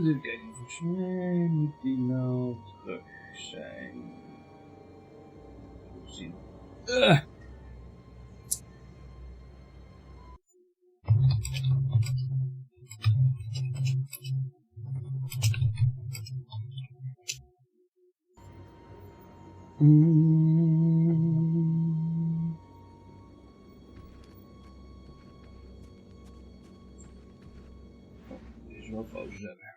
Even kijken, volgens mij moet die nou terug zijn. Even zien. Deze wel pauze hebben.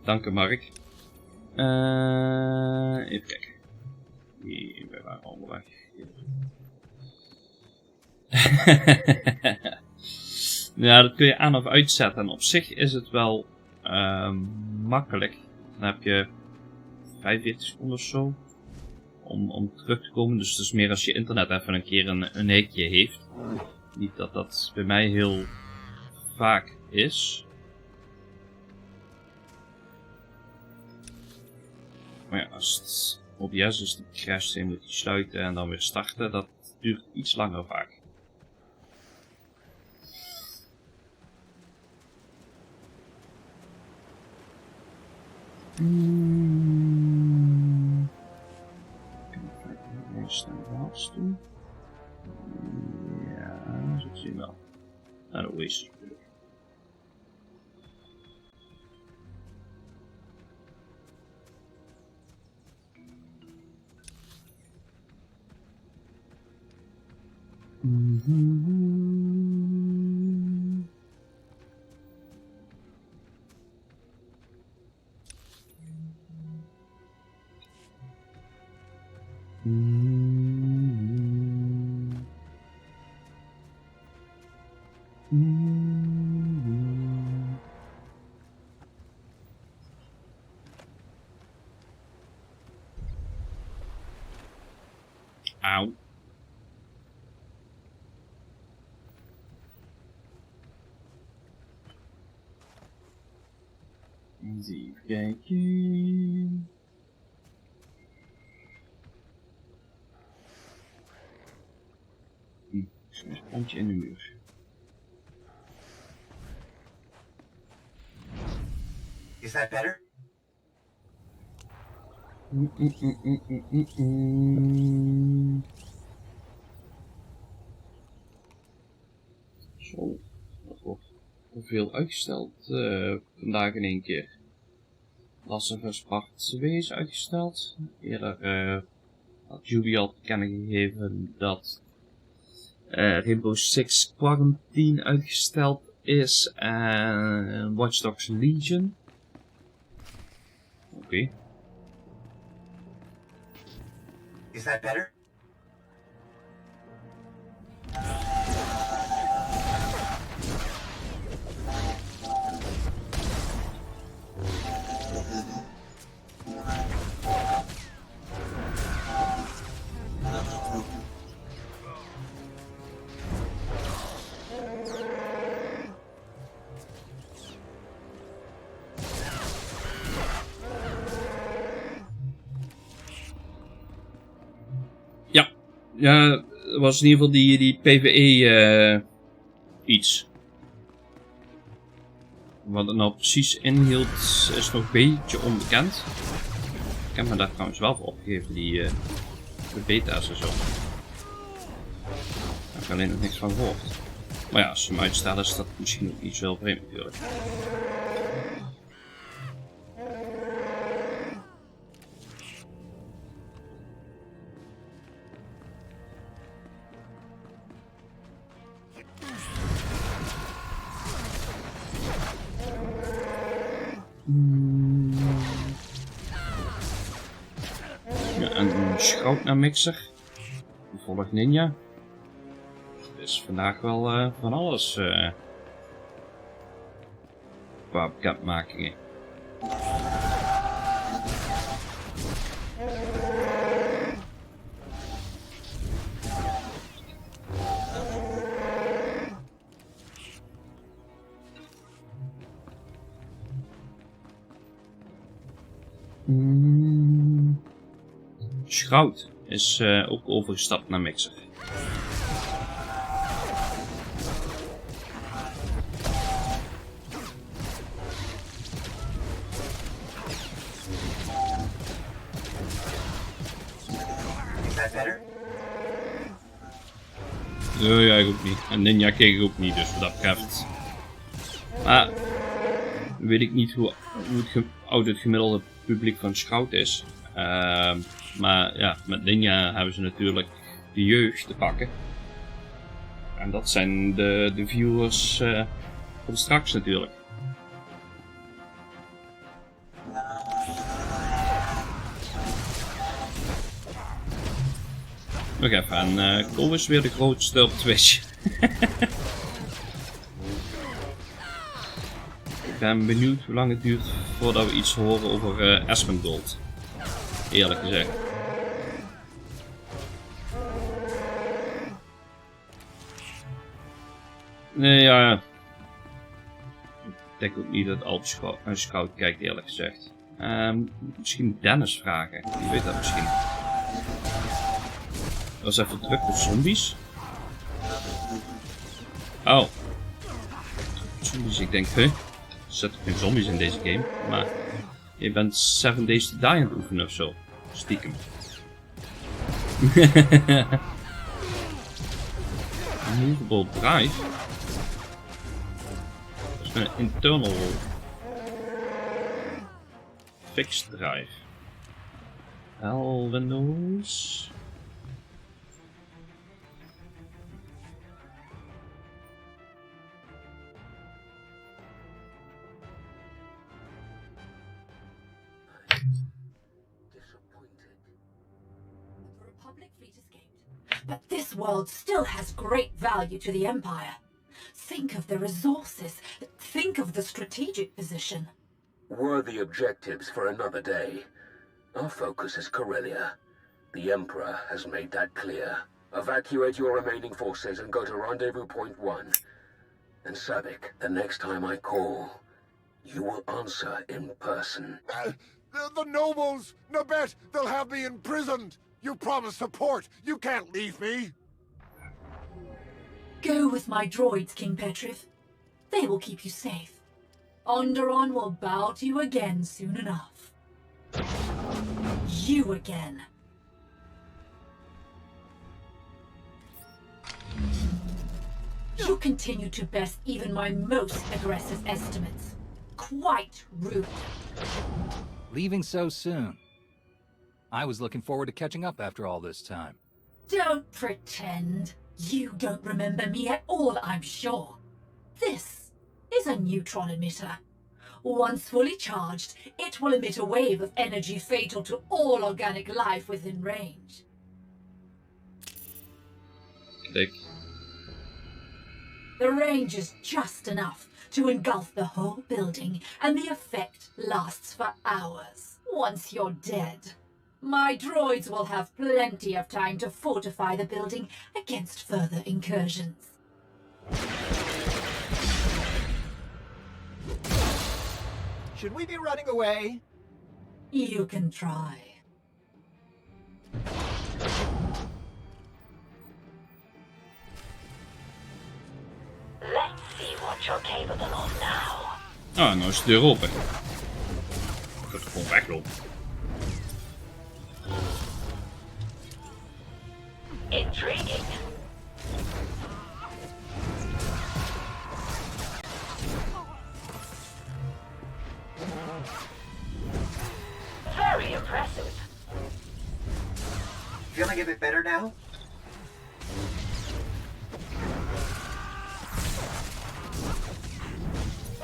Dank u, Mark. Even kijken. We waren onderweg. Ja, dat kun je aan of uitzetten. En op zich is het wel makkelijk. Dan heb je 45 seconden of zo om terug te komen. Dus het is meer als je internet even een keer een hekje heeft. Niet dat dat bij mij heel vaak is. Maar ja, als het OBS is, die crasht, dan moet je sluiten en dan weer starten. Dat duurt iets langer vaak. Doen. Ja, zo zie je wel. Nou, de Oasis natuurlijk. Auw. Even kijken. Zo'n pontje in de muur. Is that better? Zo, dat wordt veel uitgesteld vandaag in één keer. Last of Us Part 2 is uitgesteld. Eerder had Julie al te kennen gegeven dat Rainbow Six Quarantine uitgesteld is en Watch Dogs Legion. Oké. Is that better? Ja, het was in ieder geval die PvE iets. Wat het nou precies inhield is nog een beetje onbekend. Ik heb me daar trouwens wel voor opgegeven, de beta's en zo. Daar heb ik alleen nog niks van gehoord. Maar ja, als ze hem uitstellen is dat misschien ook niet zo vreemd natuurlijk. Ja, een schrootnamixer. Volgt Ninja. Het is vandaag wel van alles qua bekendmakingen. Schroot is ook overgestapt naar mixer. that better? Ja, ik ook niet. En Ninja keek ik ook niet, dus wat dat betreft. Maar weet ik niet hoe oud het gemiddelde publiek van Scout is. Maar ja, met Ninja hebben ze natuurlijk de jeugd te pakken. En dat zijn de viewers van straks natuurlijk. Nog even, en Cole is weer de grootste op Twitch. Ik ben benieuwd hoe lang het duurt voordat we iets horen over Asmongold. Eerlijk gezegd. Nee, ja. Ik denk ook niet dat Alp een scout kijkt, eerlijk gezegd. Misschien Dennis vragen. Die weet dat misschien. Dat was even druk op zombies. Oh. Zombies, ik denk, er zitten geen zombies in deze game. Maar je bent 7 Days to Die aan het oefenen of zo. Stiekem. Movable drive. Dat is een internal fixed drive. Hell windows. But this world still has great value to the Empire. Think of the resources. Think of the strategic position. Worthy objectives for another day. Our focus is Corellia. The Emperor has made that clear. Evacuate your remaining forces and go to Rendezvous Point 1. And Savik, the next time I call, you will answer in person. The nobles! Nabet, they'll have me imprisoned! You promised support! You can't leave me! Go with my droids, King Petrif. They will keep you safe. Onderon will bow to you again soon enough. You again. You continue to best even my most aggressive estimates. Quite rude. Leaving so soon. I was looking forward to catching up after all this time. Don't pretend. You don't remember me at all, I'm sure. This is a neutron emitter. Once fully charged, it will emit a wave of energy fatal to all organic life within range. Kijk. The range is just enough to engulf the whole building, and the effect lasts for hours. Once you're dead, my droids will have plenty of time to fortify the building against further incursions. Should we be running away? You can try. Let's see what you're capable of now. Ah, nou is de deur open. Ik ga gewoon weglopen. Intriguing. Very impressive. Feeling a bit better now?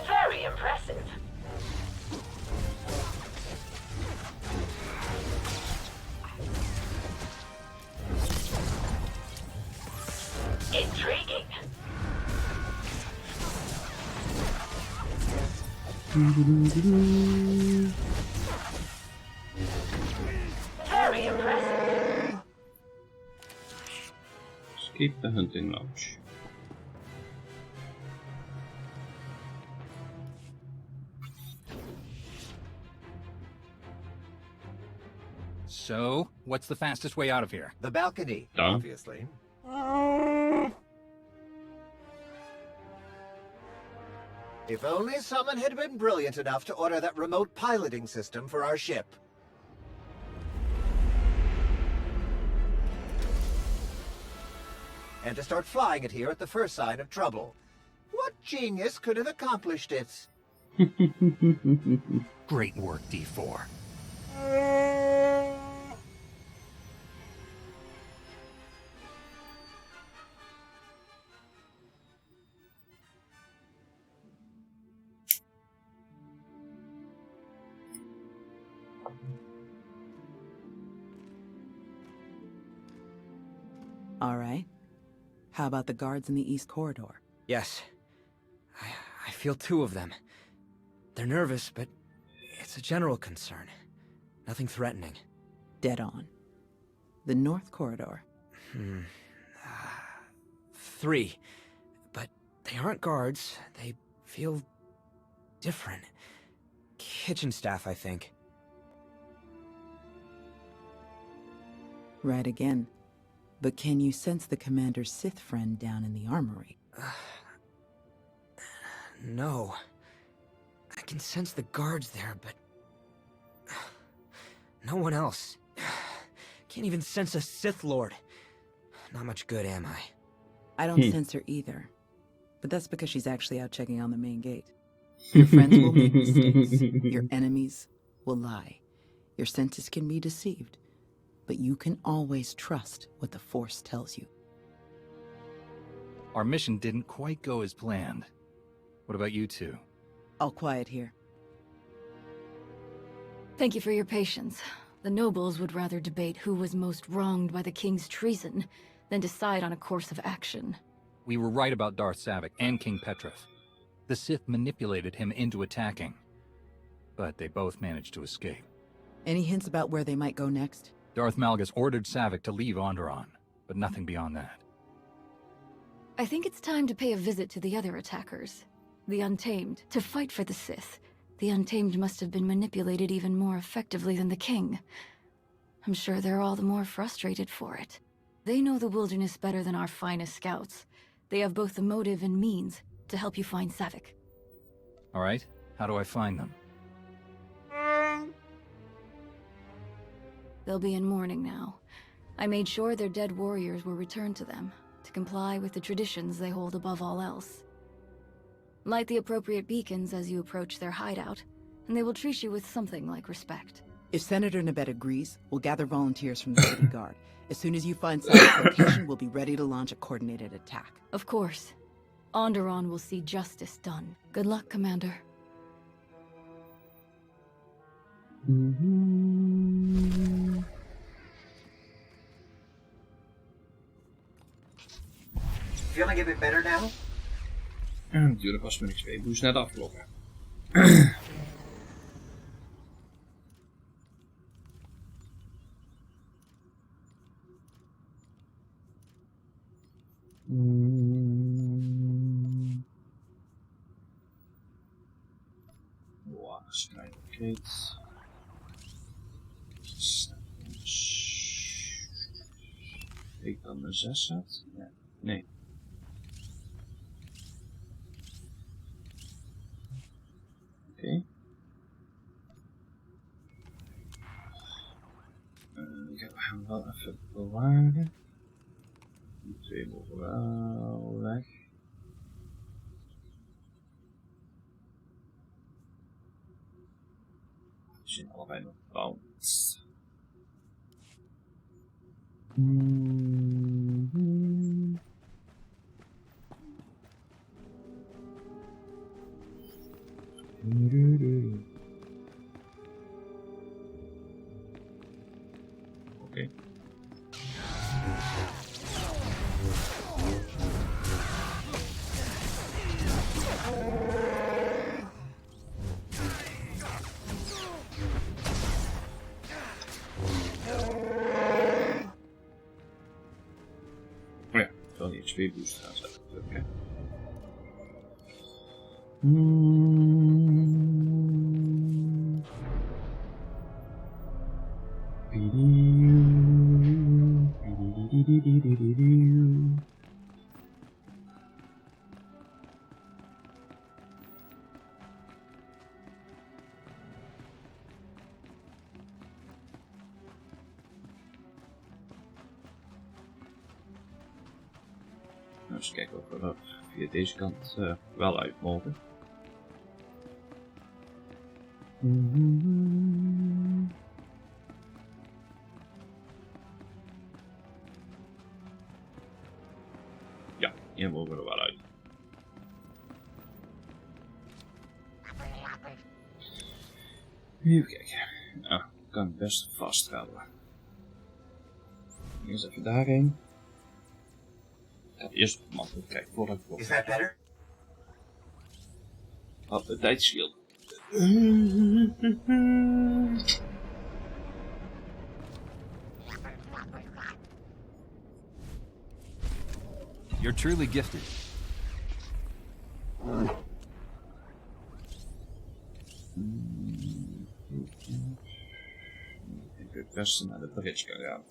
Very impressive. Intriguing. Very impressive. Escape the hunting lodge. So, what's the fastest way out of here? The balcony, Down. obviously. If only someone had been brilliant enough to order that remote piloting system for our ship. and to start flying it here at the first sign of trouble. What genius could have accomplished it? Great work, D4. All right. How about the guards in the East Corridor? Yes. I feel 2 of them. They're nervous, but it's a general concern. Nothing threatening. Dead on. The North Corridor. 3. But they aren't guards. They feel different. Kitchen staff, I think. Right again. But can you sense the Commander's Sith friend down in the armory? No. I can sense the guards there, but... no one else. Can't even sense a Sith Lord. Not much good, am I? I don't sense her either. But that's because she's actually out checking on the main gate. Your friends will make mistakes. Your enemies will lie. Your senses can be deceived. But you can always trust what the Force tells you. Our mission didn't quite go as planned. What about you two? All quiet here. Thank you for your patience. The nobles would rather debate who was most wronged by the king's treason than decide on a course of action. We were right about Darth Savik and King Petrov. The Sith manipulated him into attacking. But they both managed to escape. Any hints about where they might go next? Darth Malgus ordered Savik to leave Onderon, but nothing beyond that. I think it's time to pay a visit to the other attackers. The Untamed, to fight for the Sith. The Untamed must have been manipulated even more effectively than the King. I'm sure they're all the more frustrated for it. They know the wilderness better than our finest scouts. They have both the motive and means to help you find Savik. All right, how do I find them? They'll be in mourning now. I made sure their dead warriors were returned to them, to comply with the traditions they hold above all else. Light the appropriate beacons as you approach their hideout, and they will treat you with something like respect. If Senator Nabet agrees, we'll gather volunteers from the city guard. As soon as you find Savik's location, we'll be ready to launch a coordinated attack. Of course. Onderon will see justice done. Good luck, Commander. Feeling a bit better now? En natuurlijk was mijn XP-boost net afgelopen. Waarschijnlijk. Ik dan een 6 zet? Ja. Nee. Oké. We gaan wel even bewaren. Die 2 mogen wel weg. Die zijn allebei nog bounced. Oké. Oh ja, ik zal die HP boost gaan zetten. Oké. eens kijken of we er via deze kant wel uit mogen. Ja, hier mogen we er wel uit. Even kijken. Nou, kan ik best vasthouden. Eerst even daarheen. Ik ga eerst op de map kijken voordat ik Is that better? Wat de tijdschild. You're truly gifted. Ik denk het beste naar de bridge kan gaan.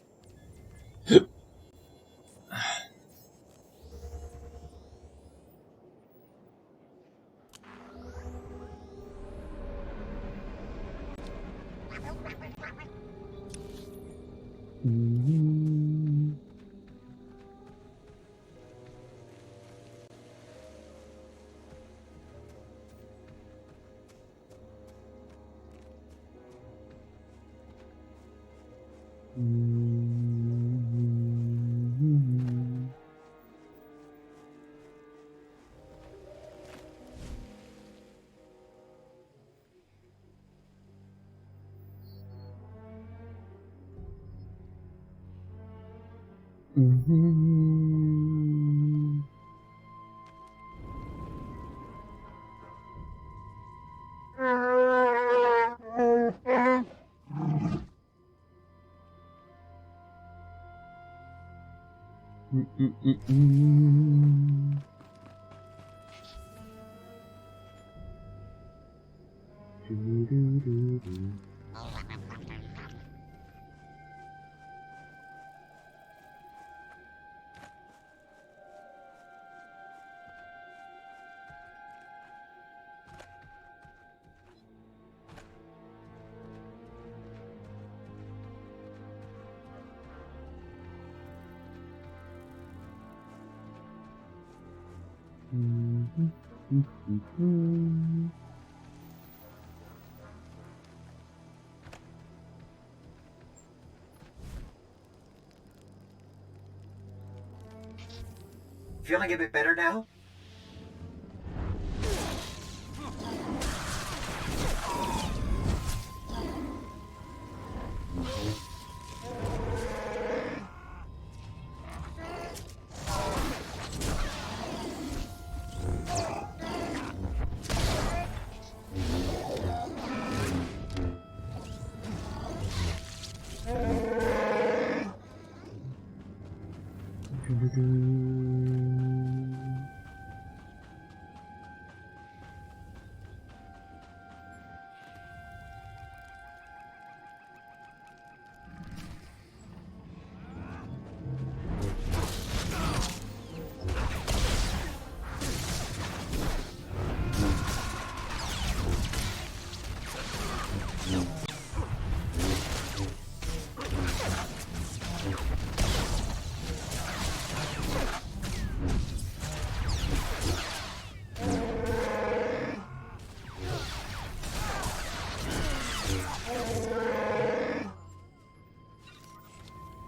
Feeling a bit better now?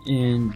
En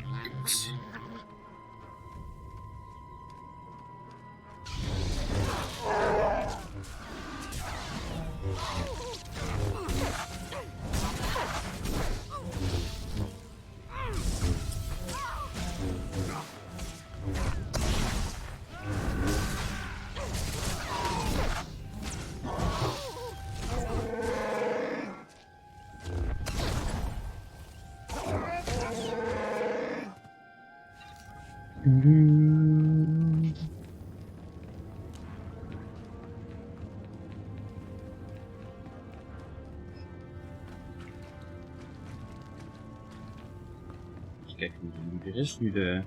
kijk hoe die er is nu de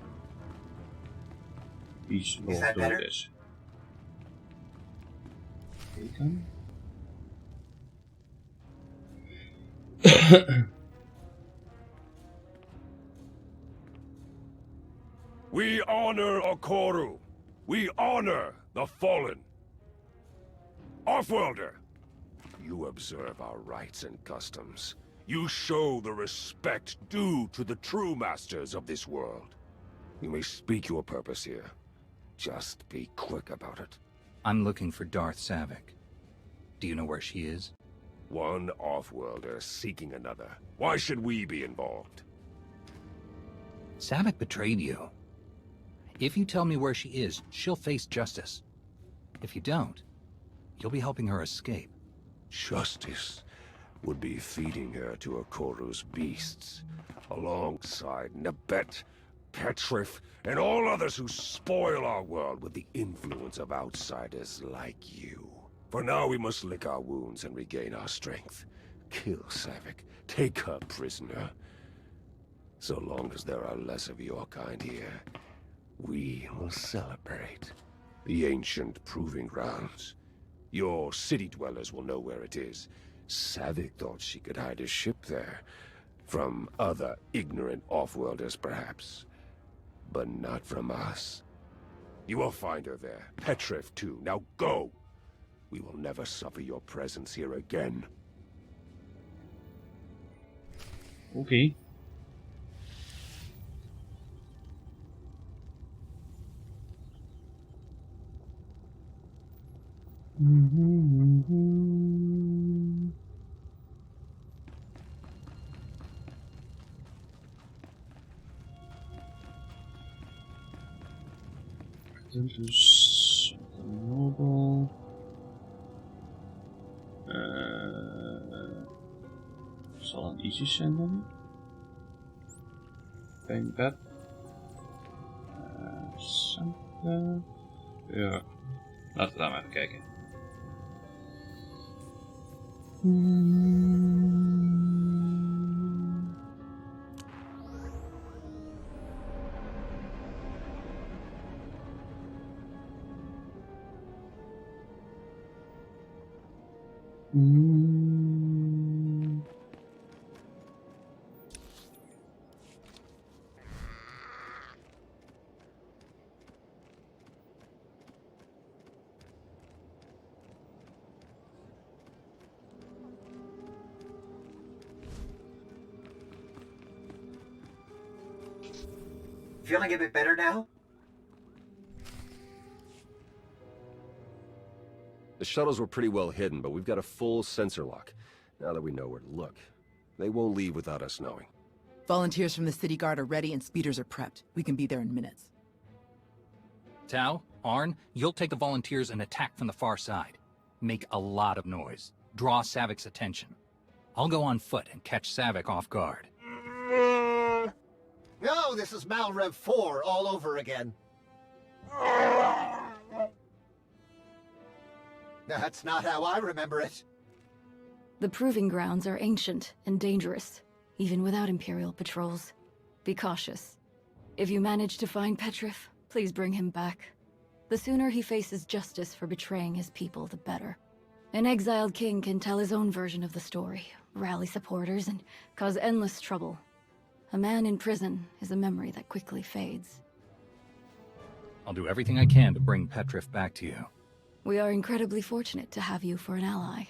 iets dood is. Kijken. We honor Okoru. We honor the fallen. Offworlder, you observe our rites and customs. You show the respect due to the true masters of this world. You may speak your purpose here. Just be quick about it. I'm looking for Darth Savik. Do you know where she is? One Offworlder seeking another. Why should we be involved? Savik betrayed you. If you tell me where she is, she'll face justice. If you don't, you'll be helping her escape. Justice would be feeding her to Akoru's beasts, alongside Nabet, Petrif, and all others who spoil our world with the influence of outsiders like you. For now we must lick our wounds and regain our strength. Kill Savik, take her prisoner. So long as there are less of your kind here, we will celebrate. The ancient proving grounds. Your city dwellers will know where it is. Savik thought she could hide a ship there. From other ignorant Offworlders, perhaps. But not from us. You will find her there. Petrif, too. Now go! We will never suffer your presence here again. Okay. Dus mobile. Zal een easy zenden. Geen bed. Center. Ja. Laten we daar maar even kijken. Feeling a bit better now? The shuttles were pretty well hidden, but we've got a full sensor lock. Now that we know where to look, they won't leave without us knowing. Volunteers from the city guard are ready and speeders are prepped. We can be there in minutes. Tao, Arn, you'll take the volunteers and attack from the far side. Make a lot of noise. Draw Savik's attention. I'll go on foot and catch Savik off guard. No, this is Malrev 4 all over again. That's not how I remember it. The proving grounds are ancient and dangerous, even without Imperial patrols. Be cautious. If you manage to find Petrif, please bring him back. The sooner he faces justice for betraying his people, the better. An exiled king can tell his own version of the story, rally supporters, and cause endless trouble. A man in prison is a memory that quickly fades. I'll do everything I can to bring Petrif back to you. We are incredibly fortunate to have you for an ally.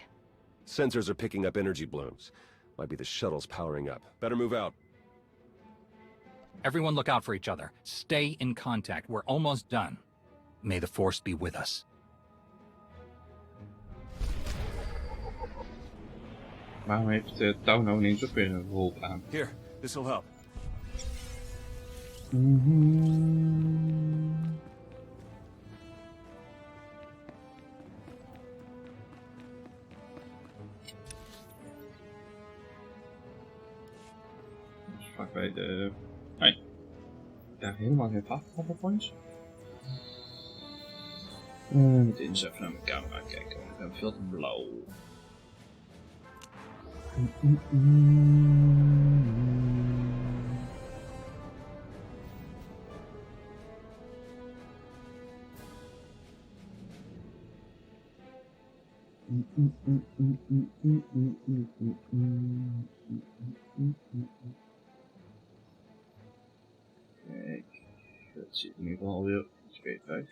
Sensors are picking up energy blooms. Might be the shuttles powering up. Better move out. Everyone look out for each other. Stay in contact. We're almost done. May the Force be with us. Waarom heeft Tao nou ineens ook weer een rol aan? Here, this will help. Vlakbij de... Nee. Daar helemaal geen wachtcover points. Meteen eens even naar mijn camera kijken, want ik ben veel te blauw. Kijk, dat ziet in ieder geval weer iets beter uit.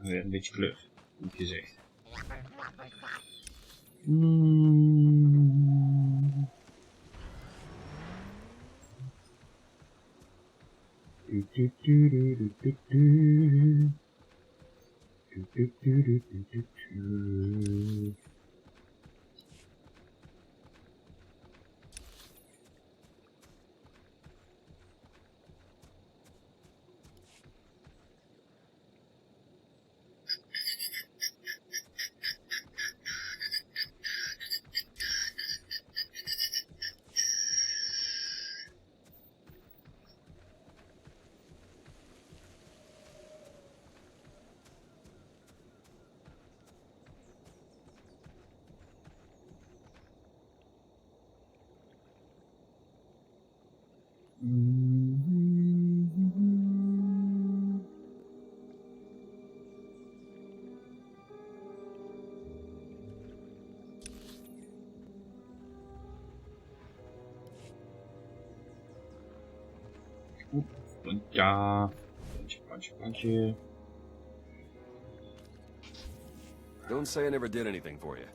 Weer een beetje kleur, moet gezegd. Ja, puntje. Don't say I never did anything for you.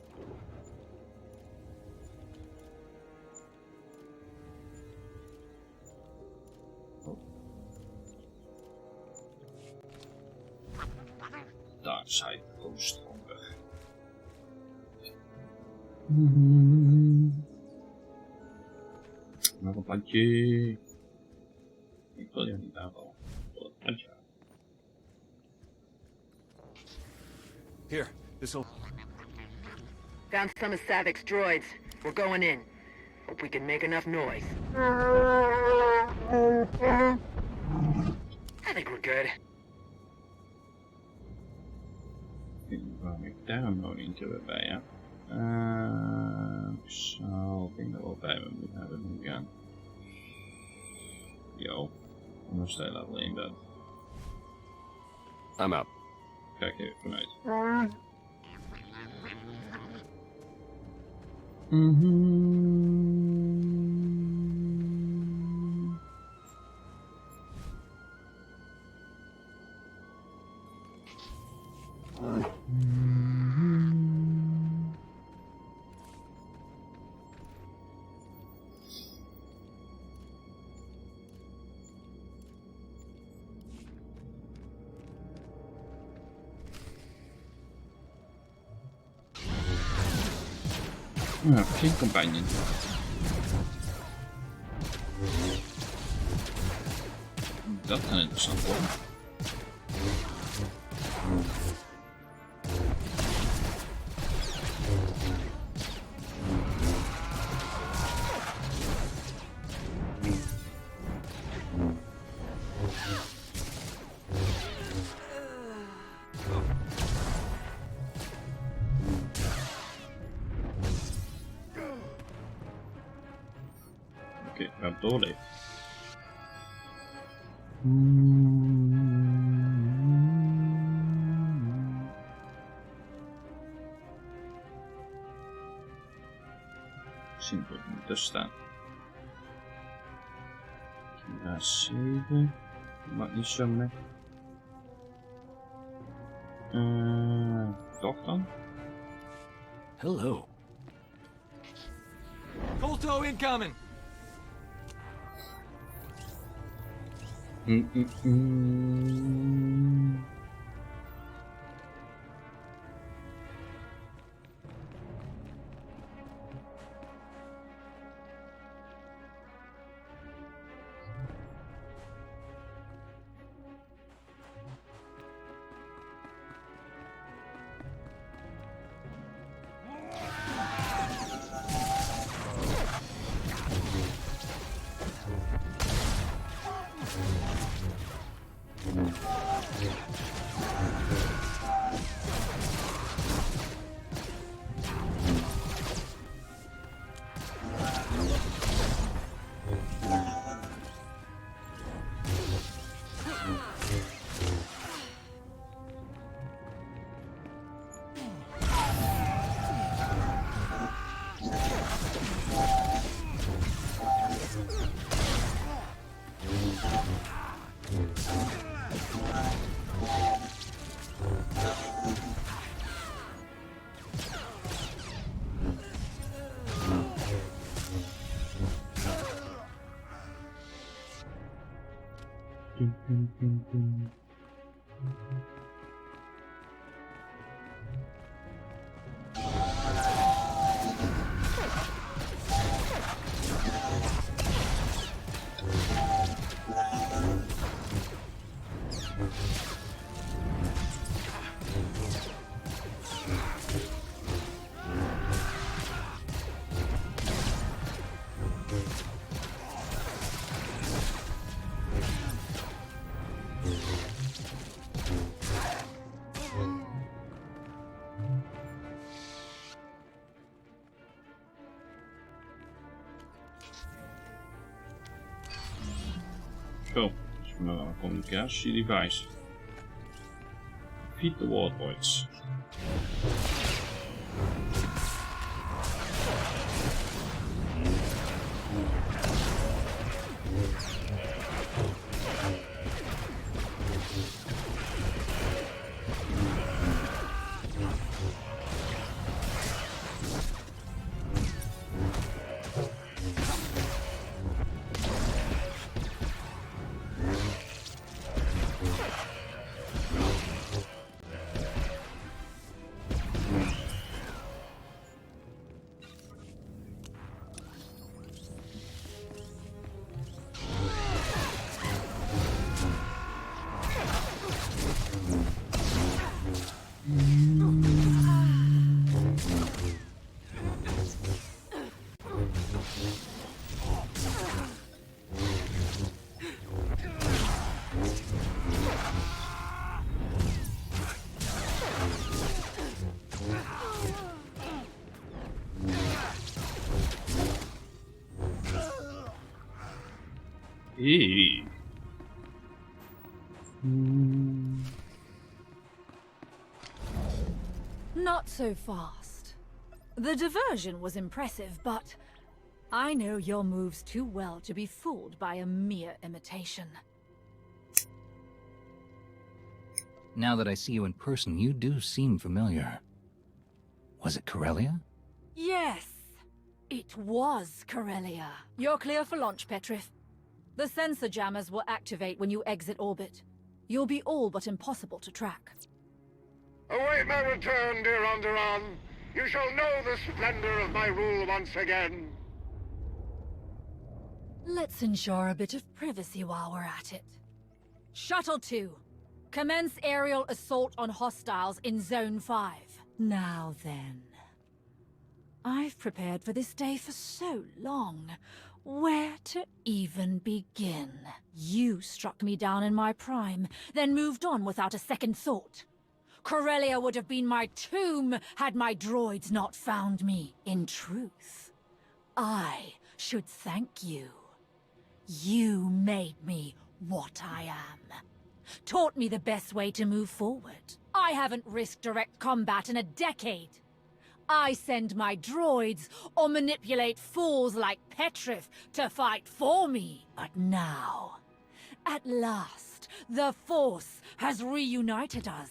Daar zijn we stronger. Nog een plantje. Ik wil je niet aanvallen. Plantje. Here, this'll... Found some of Savik's droids. We're going in. Hope we can make enough noise. I think we're good. Waarom ik daar een monitor bij heb. Ik zal denk dat wel bij me moeten hebben nu gaan. Yo, anders sta je level 1 bent. I'm out. Kijk even vanuit. Ja, geen companion. Dat kan interessant worden. Oké, we hebben doorleefd. Misschien dat we moeten staan. Ja, 7. Maakt niet zo mee. Toch dan? Hello. Colto incoming! Zo, dat is mijn communicatiedevice. Feed the warlords. Hey. Not so fast. The diversion was impressive, but I know your moves too well to be fooled by a mere imitation. Now that I see you in person, you do seem familiar. Was it Corellia? Yes, it was Corellia. You're clear for launch, Petrif. The sensor jammers will activate when you exit orbit. You'll be all but impossible to track. Await my return, dear Onderon. You shall know the splendor of my rule once again. Let's ensure a bit of privacy while we're at it. Shuttle 2. Commence aerial assault on hostiles in Zone 5. Now then. I've prepared for this day for so long. Where to even begin? You struck me down in my prime, then moved on without a second thought. Corellia would have been my tomb had my droids not found me. In truth, I should thank you. You made me what I am. Taught me the best way to move forward. I haven't risked direct combat in a decade. I send my droids or manipulate fools like Petrif to fight for me. But now, at last, the Force has reunited us.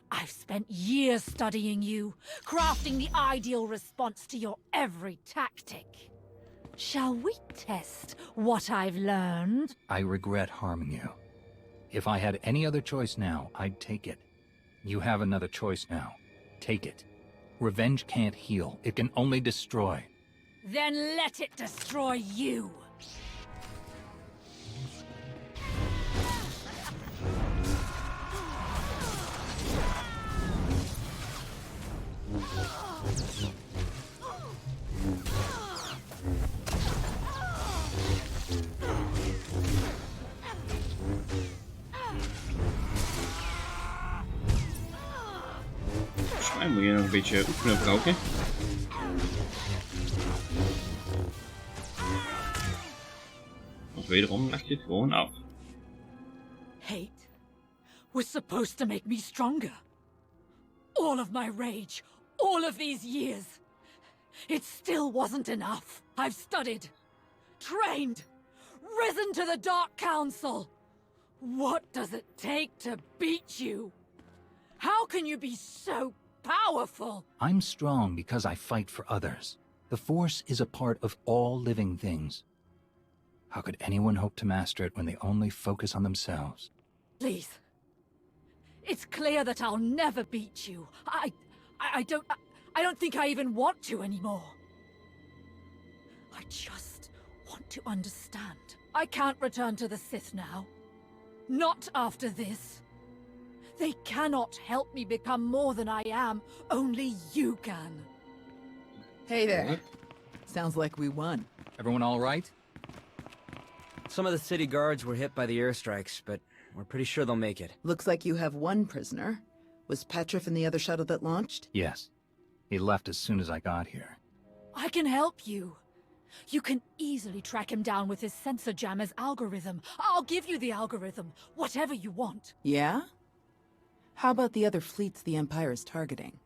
I've spent years studying you, crafting the ideal response to your every tactic. Shall we test what I've learned? I regret harming you. If I had any other choice now, I'd take it. You have another choice now. Take it. Revenge can't heal. It can only destroy. Then let it destroy you! Schijn moet je nog een beetje oefenen, vrouwtje. Want wederom leg je het gewoon af. Hate was supposed to make me stronger. All of my rage, all of these years. It still wasn't enough. I've studied, trained, risen to the Dark Council. What does it take to beat you? How can you be so powerful? I'm strong because I fight for others. The Force is a part of all living things. How could anyone hope to master it when they only focus on themselves? Please. It's clear that I'll never beat you. I don't think I even want to anymore. I just want to understand. I can't return to the Sith now. Not after this. They cannot help me become more than I am. Only you can. Hey there. Sounds like we won. Everyone all right? Some of the city guards were hit by the airstrikes, but we're pretty sure they'll make it. Looks like you have one prisoner. Was Petrif in the other shuttle that launched? Yes. He left as soon as I got here. I can help you. You can easily track him down with his sensor jammer's algorithm. I'll give you the algorithm, whatever you want. Yeah? How about the other fleets the Empire is targeting?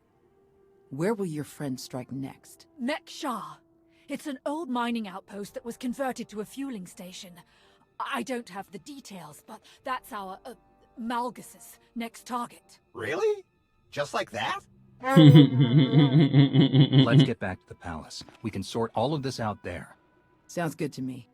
Where will your friend strike next? Mek-Shah. It's an old mining outpost that was converted to a fueling station. I don't have the details, but that's our, Malgus's next target. Really? Just like that? Let's get back to the palace. We can sort all of this out there. Sounds good to me.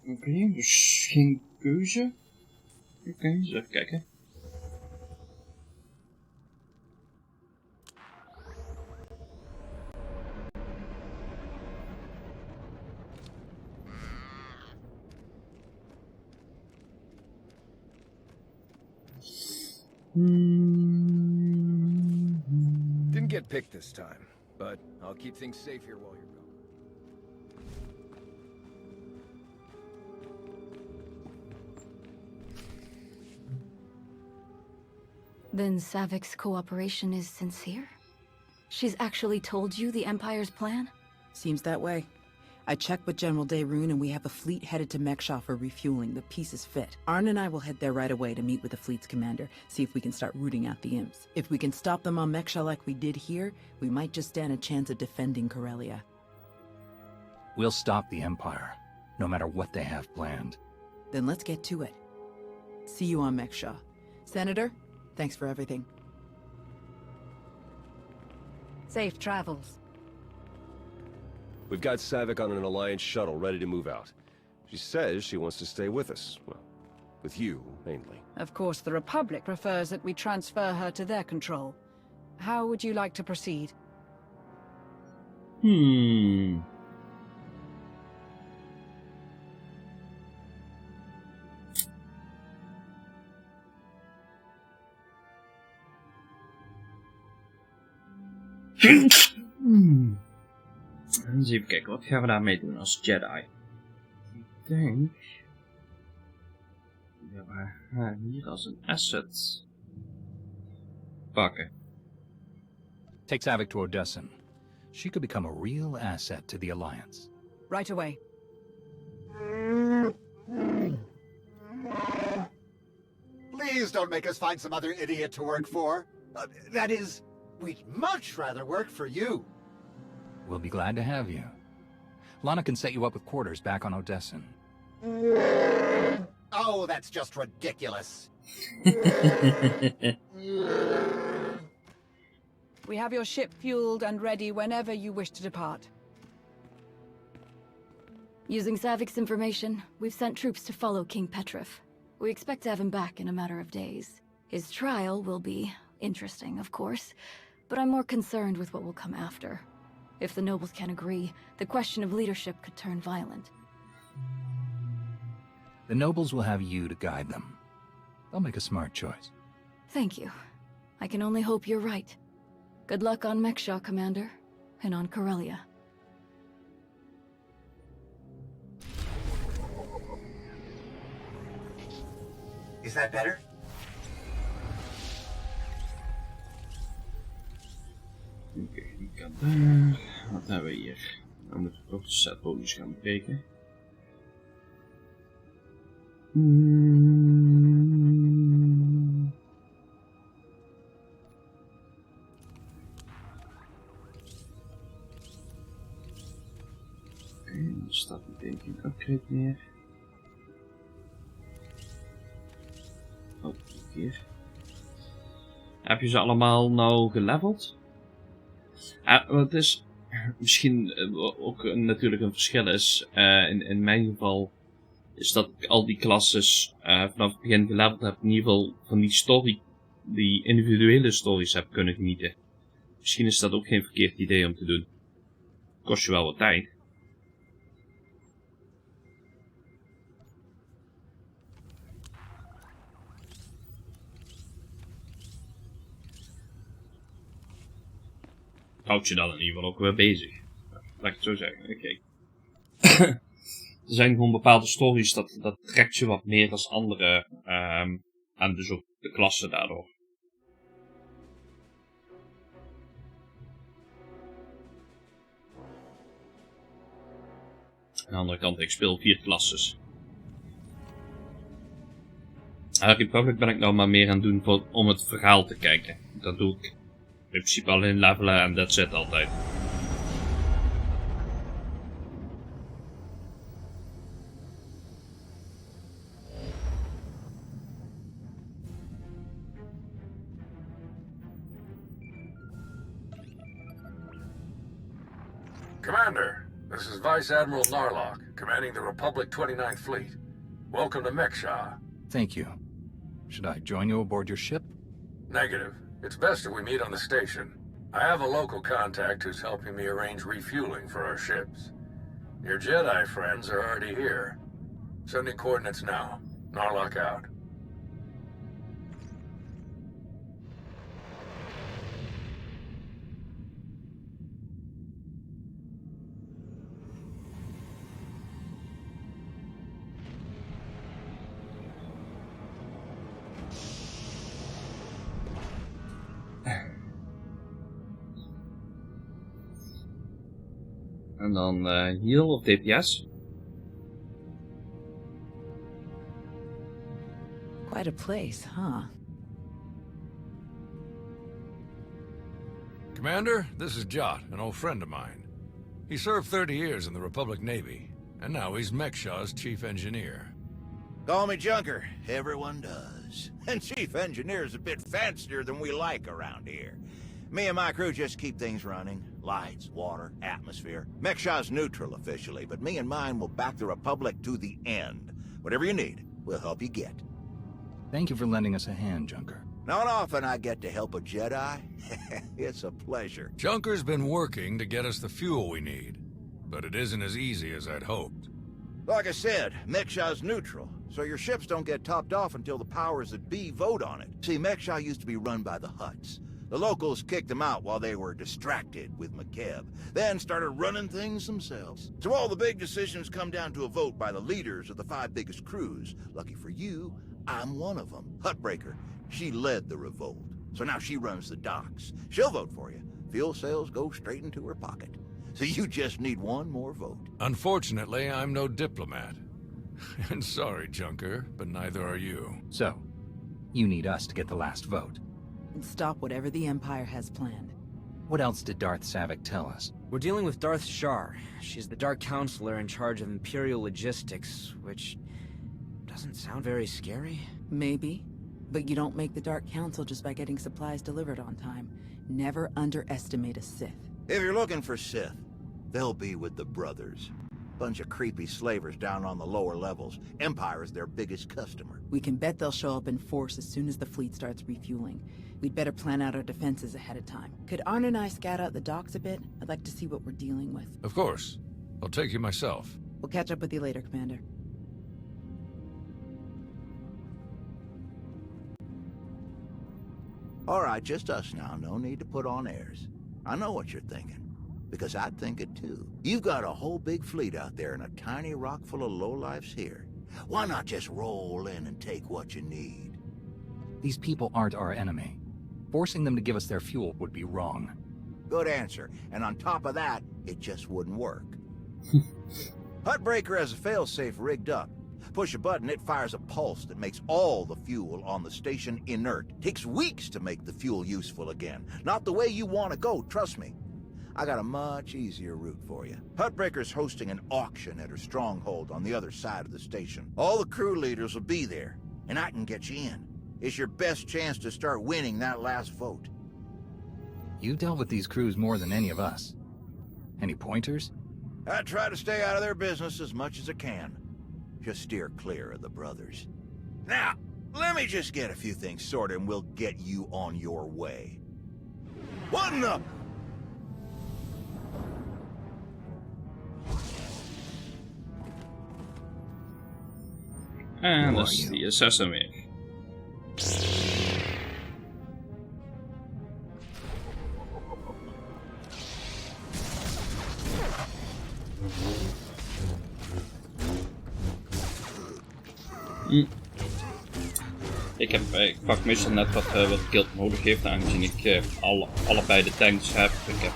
Oké, dus geen keuze. Oké, eens even kijken. Didn't get picked this time, but I'll keep things safe here while you're gone. Then Savik's cooperation is sincere? She's actually told you the Empire's plan? Seems that way. I checked with General Daerun and we have a fleet headed to Mek-Shah for refueling. The pieces fit. Arn and I will head there right away to meet with the fleet's commander, see if we can start rooting out the imps. If we can stop them on Mek-Shah like we did here, we might just stand a chance of defending Corellia. We'll stop the Empire, no matter what they have planned. Then let's get to it. See you on Mek-Shah. Senator, thanks for everything. Safe travels. We've got Savik on an Alliance shuttle ready to move out. She says she wants to stay with us. Well, with you, mainly. Of course, the Republic prefers that we transfer her to their control. How would you like to proceed? Eens even kijken, wat gaan we daarmee doen als Jedi? Ik denk... Ja, we haar hier als een asset pakken. Take Savik to Odessin. She could become a real asset to the Alliance. Right away. Please don't make us find some other idiot to work for. That is, we'd much rather work for you. We'll be glad to have you. Lana can set you up with quarters back on Odessin. Oh, that's just ridiculous. We have your ship fueled and ready whenever you wish to depart. Using Savik's information, we've sent troops to follow King Petrif. We expect to have him back in a matter of days. His trial will be interesting, of course, but I'm more concerned with what will come after. If the nobles can agree, the question of leadership could turn violent. The nobles will have you to guide them. They'll make a smart choice. Thank you. I can only hope you're right. Good luck on Mek-Shah, Commander, and on Corellia. Is that better? Oké, die kan daar. Wat hebben we hier? Dan moeten we toch de setbonus gaan bekijken. Oké, dan staat meteen geen upgrade meer. hier. Heb je ze allemaal nou geleveld? Het is misschien ook natuurlijk een verschil is. In mijn geval is dat ik al die klasses vanaf het begin geleveld heb. In ieder geval van die story, die individuele stories heb kunnen genieten. Misschien is dat ook geen verkeerd idee om te doen. Kost je wel wat tijd. Houdt je dan in ieder geval ook weer bezig. Laat ik het zo zeggen. Oké. Er zijn gewoon bepaalde stories dat trekt je wat meer als andere. En dus ook de klasse daardoor. Aan de andere kant, ik speel 4 klasses. Republic ben ik nou maar meer aan het doen om het verhaal te kijken. Dat doe ik in principe alleen levelen en that's it altijd. Commander, this is Vice Admiral Narlock, commanding the Republic 29th Fleet. Welcome to Meksha. Thank you. Should I join you aboard your ship? Negative. It's best if we meet on the station. I have a local contact who's helping me arrange refueling for our ships. Your Jedi friends are already here. Sending coordinates now. Narlock out. En dan heal of DPS. Quite a place, huh? Commander, this is Jot, an old friend of mine. He served 30 years in the Republic Navy, and now he's Meksha's chief engineer. Call me Junker. Everyone does. And chief engineer's a bit fancier than we like around here. Me and my crew just keep things running. Lights, water, atmosphere. Meksha's neutral officially, but me and mine will back the Republic to the end. Whatever you need, we'll help you get. Thank you for lending us a hand, Junker. Not often I get to help a Jedi. It's a pleasure. Junker's been working to get us the fuel we need, but it isn't as easy as I'd hoped. Like I said, Meksha's neutral, so your ships don't get topped off until the powers that be vote on it. See, Meksha used to be run by the Hutts. The locals kicked them out while they were distracted with McKeb, then started running things themselves. So all the big decisions come down to a vote by the leaders of the 5 biggest crews. Lucky for you, I'm one of them. Huttbreaker. She led the revolt. So now she runs the docks. She'll vote for you. Fuel sales go straight into her pocket. So you just need one more vote. Unfortunately, I'm no diplomat. And sorry, Junker, but neither are you. So, you need us to get the last vote. And stop whatever the Empire has planned. What else did Darth Savik tell us? We're dealing with Darth Shar. She's the Dark Counselor in charge of Imperial logistics, which doesn't sound very scary. Maybe, but you don't make the Dark Council just by getting supplies delivered on time. Never underestimate a Sith. If you're looking for Sith, they'll be with the Brothers. Bunch of creepy slavers down on the lower levels. Empire's their biggest customer. We can bet they'll show up in force as soon as the fleet starts refueling. We'd better plan out our defenses ahead of time. Could Arn and I scout out the docks a bit? I'd like to see what we're dealing with. Of course. I'll take you myself. We'll catch up with you later, Commander. All right, just us now. No need to put on airs. I know what you're thinking. Because I'd think it too. You've got a whole big fleet out there and a tiny rock full of lowlifes here. Why not just roll in and take what you need? These people aren't our enemy. Forcing them to give us their fuel would be wrong. Good answer. And on top of that, it just wouldn't work. Huttbreaker has a failsafe rigged up. Push a button, it fires a pulse that makes all the fuel on the station inert. Takes weeks to make the fuel useful again. Not the way you want to go, trust me. I got a much easier route for you. Huttbreaker's hosting an auction at her stronghold on the other side of the station. All the crew leaders will be there, and I can get you in. It's your best chance to start winning that last vote. You dealt with these crews more than any of us. Any pointers? I try to stay out of their business as much as I can. Just steer clear of the brothers. Now, let me just get a few things sorted and we'll get you on your way. Button up! En dat is die assassin weer. Ik pak meestal net wat guild nodig heeft, aangezien ik allebei de tanks heb. Ik heb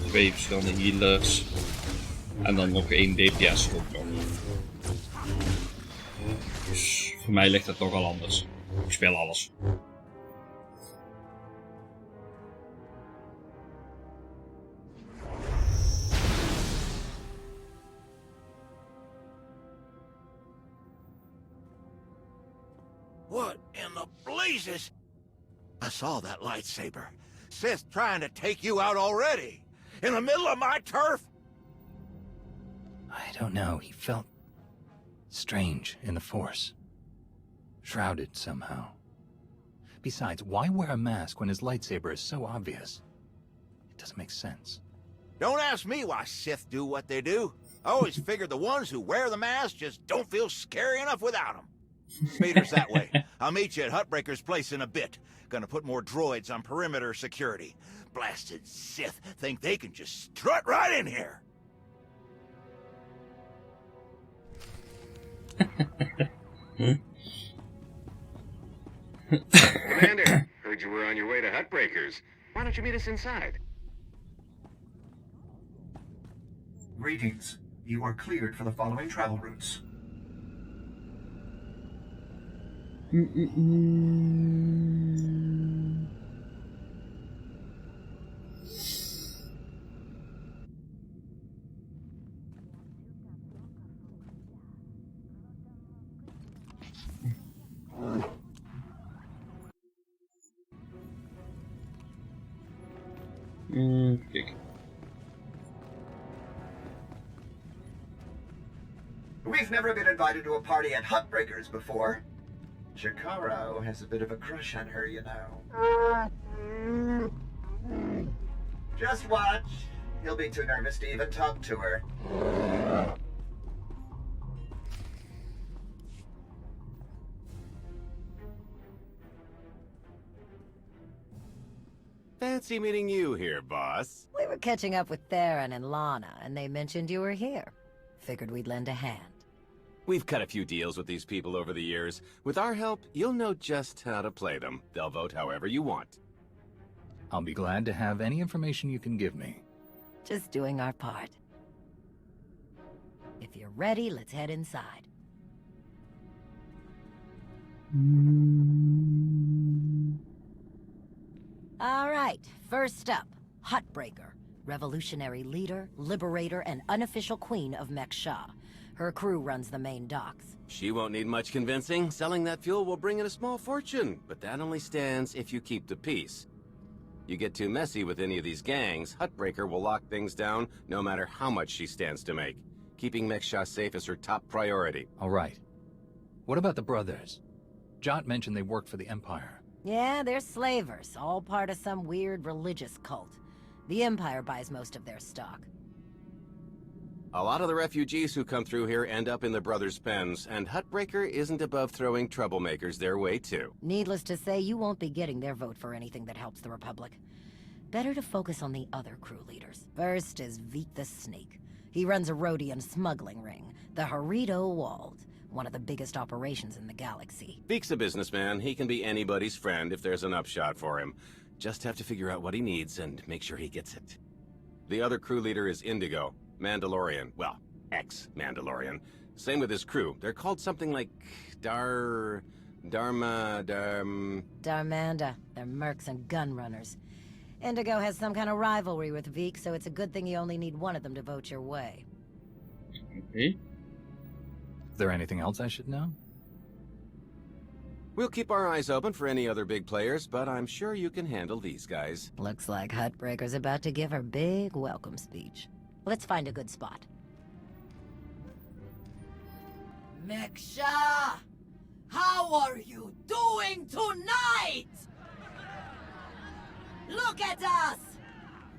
2 verschillende healers en dan nog 1 DPS ook nog. Dus voor mij ligt het toch al anders. Ik speel alles. What in the blazes? I saw that lightsaber. Sith trying to take you out already. In the middle of my turf? I don't know. He felt strange in the Force. Shrouded somehow. Besides, why wear a mask when his lightsaber is so obvious? It doesn't make sense. Don't ask me why Sith do what they do. I always figured the ones who wear the mask just don't feel scary enough without them. Speeder's that way. I'll meet you at Hutbreaker's place in a bit. Gonna put more droids on perimeter security. Blasted Sith think they can just strut right in here. Commander, heard you were on your way to Hutbreaker's. Why don't you meet us inside? Greetings. You are cleared for the following travel routes. Kijk. We've never been invited to a party at Hutbreaker's before. Shikaro has a bit of a crush on her, you know. Just watch. He'll be too nervous to even talk to her. Fancy meeting you here, boss. We were catching up with Theron and Lana, and they mentioned you were here. Figured we'd lend a hand. We've cut a few deals with these people over the years. With our help, you'll know just how to play them. They'll vote however you want. I'll be glad to have any information you can give me. Just doing our part. If you're ready, let's head inside. All right, first up, Hutbreaker. Revolutionary leader, liberator, and unofficial queen of Mek-Sha. Her crew runs the main docks. She won't need much convincing. Selling that fuel will bring in a small fortune, but that only stands if you keep the peace. You get too messy with any of these gangs, Hutbreaker will lock things down no matter how much she stands to make. Keeping Mek-Sha safe is her top priority. All right. What about the brothers? Jot mentioned they work for the Empire. Yeah, they're slavers, all part of some weird religious cult. The Empire buys most of their stock. A lot of the refugees who come through here end up in the brothers' pens, and Hutbreaker isn't above throwing troublemakers their way too. Needless to say, you won't be getting their vote for anything that helps the Republic. Better to focus on the other crew leaders. First is Veek the Snake. He runs a Rhodian smuggling ring, the Harito Walled, one of the biggest operations in the galaxy. Veek's a businessman. He can be anybody's friend if there's an upshot for him. Just have to figure out what he needs and make sure he gets it. The other crew leader is Indigo, Mandalorian. Well, ex-Mandalorian. Same with his crew. They're called something like Darmanda. They're mercs and gun runners. Indigo has some kind of rivalry with Veek, so it's a good thing you only need one of them to vote your way. Okay. Is there anything else I should know? We'll keep our eyes open for any other big players, but I'm sure you can handle these guys. Looks like Huttbreaker's about to give her big welcome speech. Let's find a good spot. Meksha! How are you doing tonight? Look at us!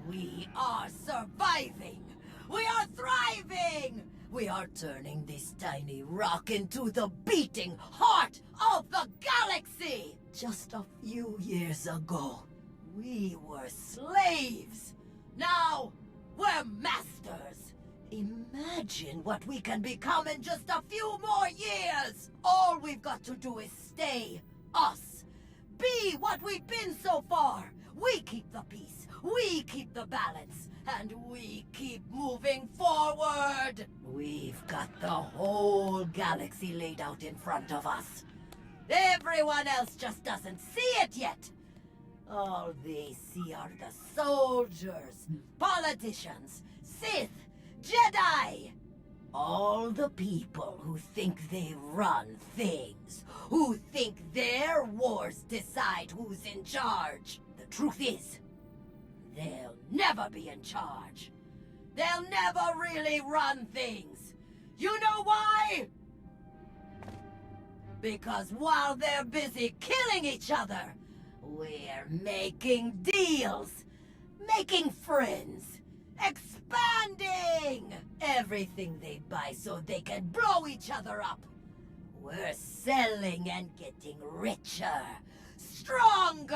We are surviving! We are thriving! We are turning this tiny rock into the beating heart of the galaxy! Just a few years ago, we were slaves. Now, we're masters. Imagine what we can become in just a few more years! All we've got to do is stay us. Be what we've been so far. We keep the peace, we keep the balance, and we keep moving forward! We've got the whole galaxy laid out in front of us. Everyone else just doesn't see it yet. All they see are the soldiers, politicians, Sith, Jedi. All the people who think they run things, who think their wars decide who's in charge. The truth is, they'll never be in charge. They'll never really run things. You know why? Because while they're busy killing each other, we're making deals, making friends, expanding everything they buy so they can blow each other up. We're selling and getting richer, stronger.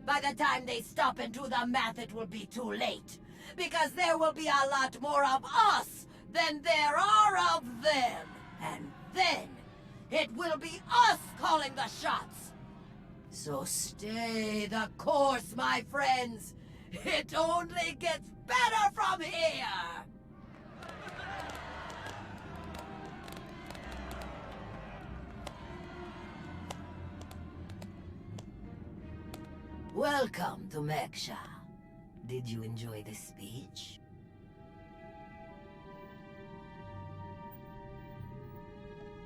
By the time they stop and do the math, it will be too late. Because there will be a lot more of us than there are of them. And then, it will be us calling the shots. So stay the course, my friends. It only gets better from here. Welcome to Meksha. Did you enjoy the speech?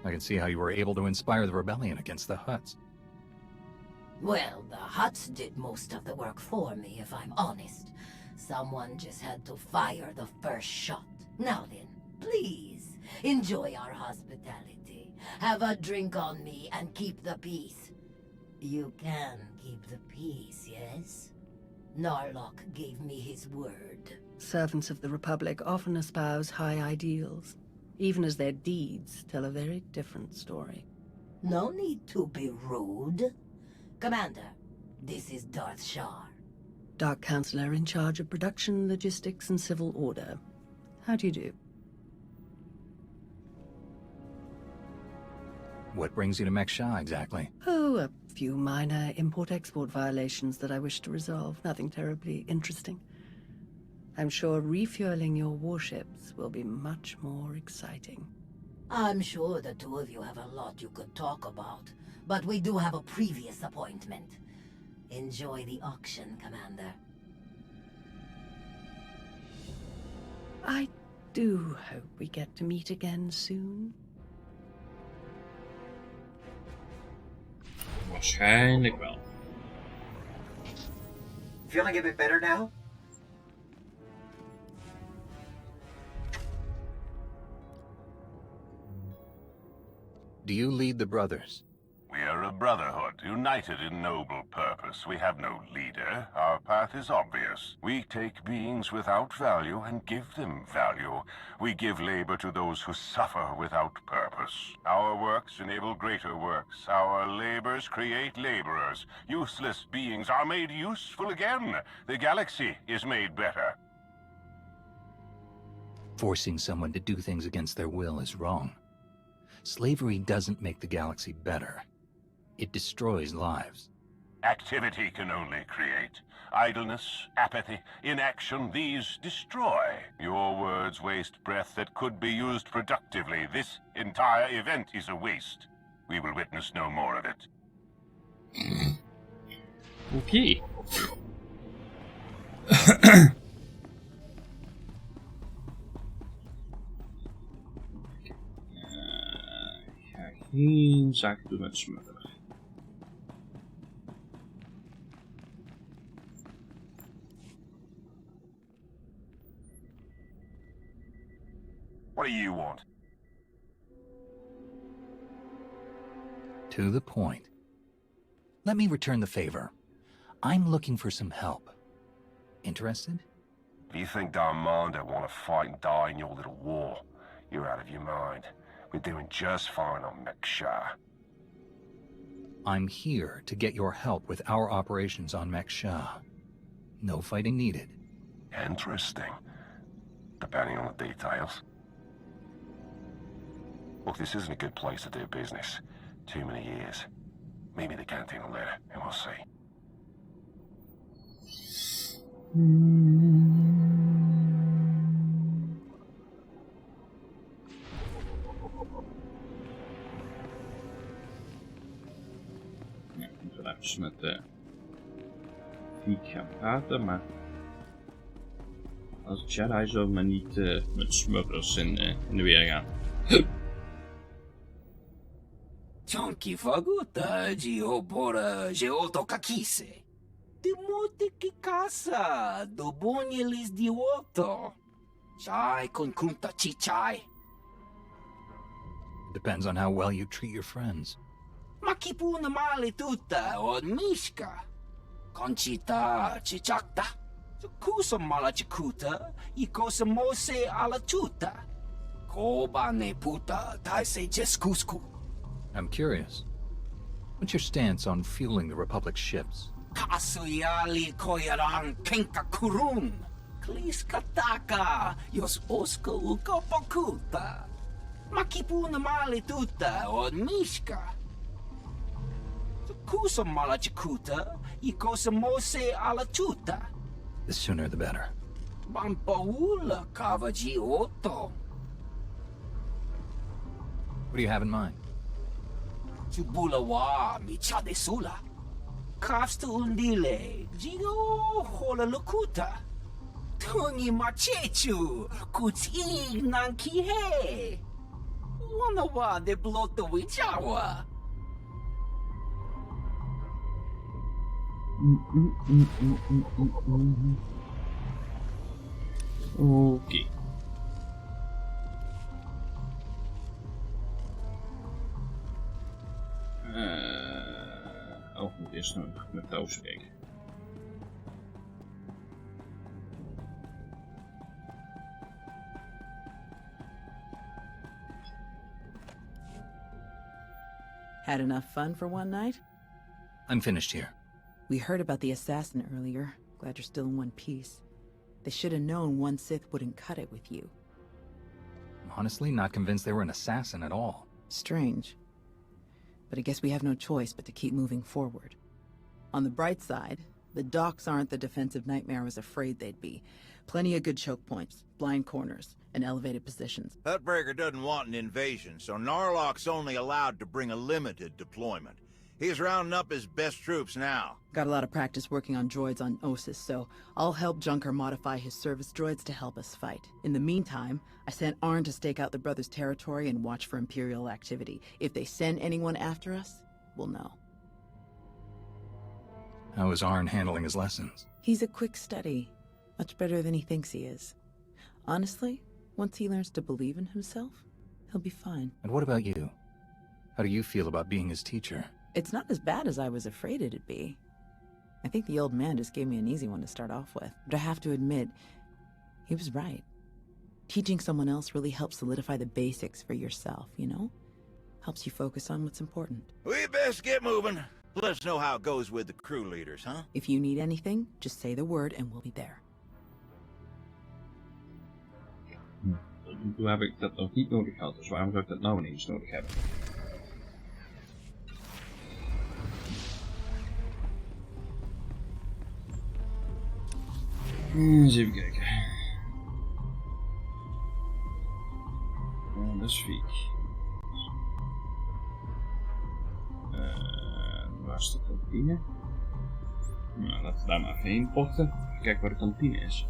I can see how you were able to inspire the rebellion against the Hutts. Well, the Hutts did most of the work for me, if I'm honest. Someone just had to fire the first shot. Now then, please, enjoy our hospitality. Have a drink on me and keep the peace. You can keep the peace, yes? Narlock gave me his word. Servants of the Republic often espouse high ideals, even as their deeds tell a very different story. No need to be rude. Commander, this is Darth Shar. Dark Counselor in charge of production, logistics, and civil order. How do you do? What brings you to Meksha exactly? Oh, a few minor import-export violations that I wish to resolve. Nothing terribly interesting. I'm sure refueling your warships will be much more exciting. I'm sure the two of you have a lot you could talk about, but we do have a previous appointment. Enjoy the auction, Commander. I do hope we get to meet again soon. Waarschijnlijk wel. Feeling a bit better now? Do you lead the brothers? We are a brotherhood, united in noble purpose. We have no leader. Our path is obvious. We take beings without value and give them value. We give labor to those who suffer without purpose. Our works enable greater works. Our labors create laborers. Useless beings are made useful again. The galaxy is made better. Forcing someone to do things against their will is wrong. Slavery doesn't make the galaxy better. It destroys lives. Activity can only create. Idleness, apathy, inaction, these destroy. Your words waste breath that could be used productively. This entire event is a waste. We will witness no more of it. Okay. geen zaken doen met smugger. What do you want? To the point. Let me return the favor. I'm looking for some help. Interested? If you think Darmanda want to fight and die in your little war, you're out of your mind. We're doing just fine on Mekshar. I'm here to get your help with our operations on Mekshar. No fighting needed. Interesting. Depending on the details. Look, this isn't a good place to do business. Too many years. Maybe the canteen will later, and we'll see. Ja, ik moet wel even met Viek gaan praten, maar als Jedi zou maar niet met smugglers in de weer gaan. Chonky faguta geopora geotokakise. De mote que caça do bonyelis de oto. Chai con kunta chichai. Depends on how well you treat your friends. Makipuna male tuta o mishka. Conchita chichakta. Kusa mala chikuta. Ikosa mose ala chuta. Koba ne puta taise jeskusku. I'm curious. What's your stance on fueling the Republic's ships? Kasuyali koyaran kenka kurun. Klis kataka yos oska uka pakuta. Makipuna male tuta o mishka. Kusa mala chikuta. Ikosa mose ala chuta. The sooner the better. Bampaula kavaji oto. What do you have in mind? Chubulawa michade sula. Kafsta undile. Jigo hola lukuta. Tungi machechu. Kuti nanki he. Wanawa de blota wijawa. Oké. Oh, ik moet eerst nog met touw spreken. Had enough fun for one night? I'm finished here. We heard about the assassin earlier. Glad you're still in one piece. They should have known one Sith wouldn't cut it with you. Honestly, not convinced they were an assassin at all. Strange. But I guess we have no choice but to keep moving forward. On the bright side, the docks aren't the defensive nightmare I was afraid they'd be. Plenty of good choke points, blind corners, and elevated positions. Hutbreaker doesn't want an invasion, so Narlock's only allowed to bring a limited deployment. He's rounding up his best troops now. Got a lot of practice working on droids on Ossus, so I'll help Junker modify his service droids to help us fight. In the meantime, I sent Arn to stake out the Brothers' territory and watch for Imperial activity. If they send anyone after us, we'll know. How is Arn handling his lessons? He's a quick study. Much better than he thinks he is. Honestly, once he learns to believe in himself, he'll be fine. And what about you? How do you feel about being his teacher? It's not as bad as I was afraid it'd be. I think the old man just gave me an easy one to start off with. But I have to admit, he was right. Teaching someone else really helps solidify the basics for yourself, you know? Helps you focus on what's important. We best get moving. Let us know how it goes with the crew leaders, huh? If you need anything, just say the word and we'll be there. Toen heb ik dat nog niet nodig gehad, dus waarom zou ik dat nou ineens nodig hebben? Eens even kijken. Dat is Viek. Waar is de kantine? Nou, laten we daar maar even heen pochten. Even kijken waar de kantine is.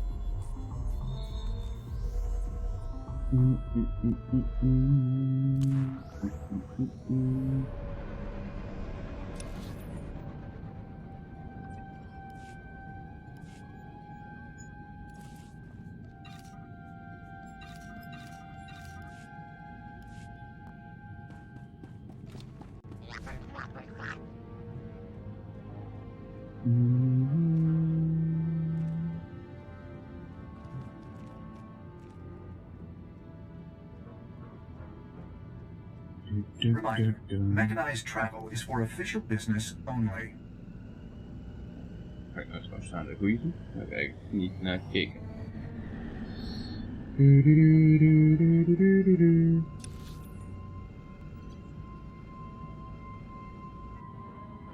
Reminder, mechanized travel is for official business only. Kijk, dat is waarschijnlijk de goede. Daar heb ik niet naar gekeken.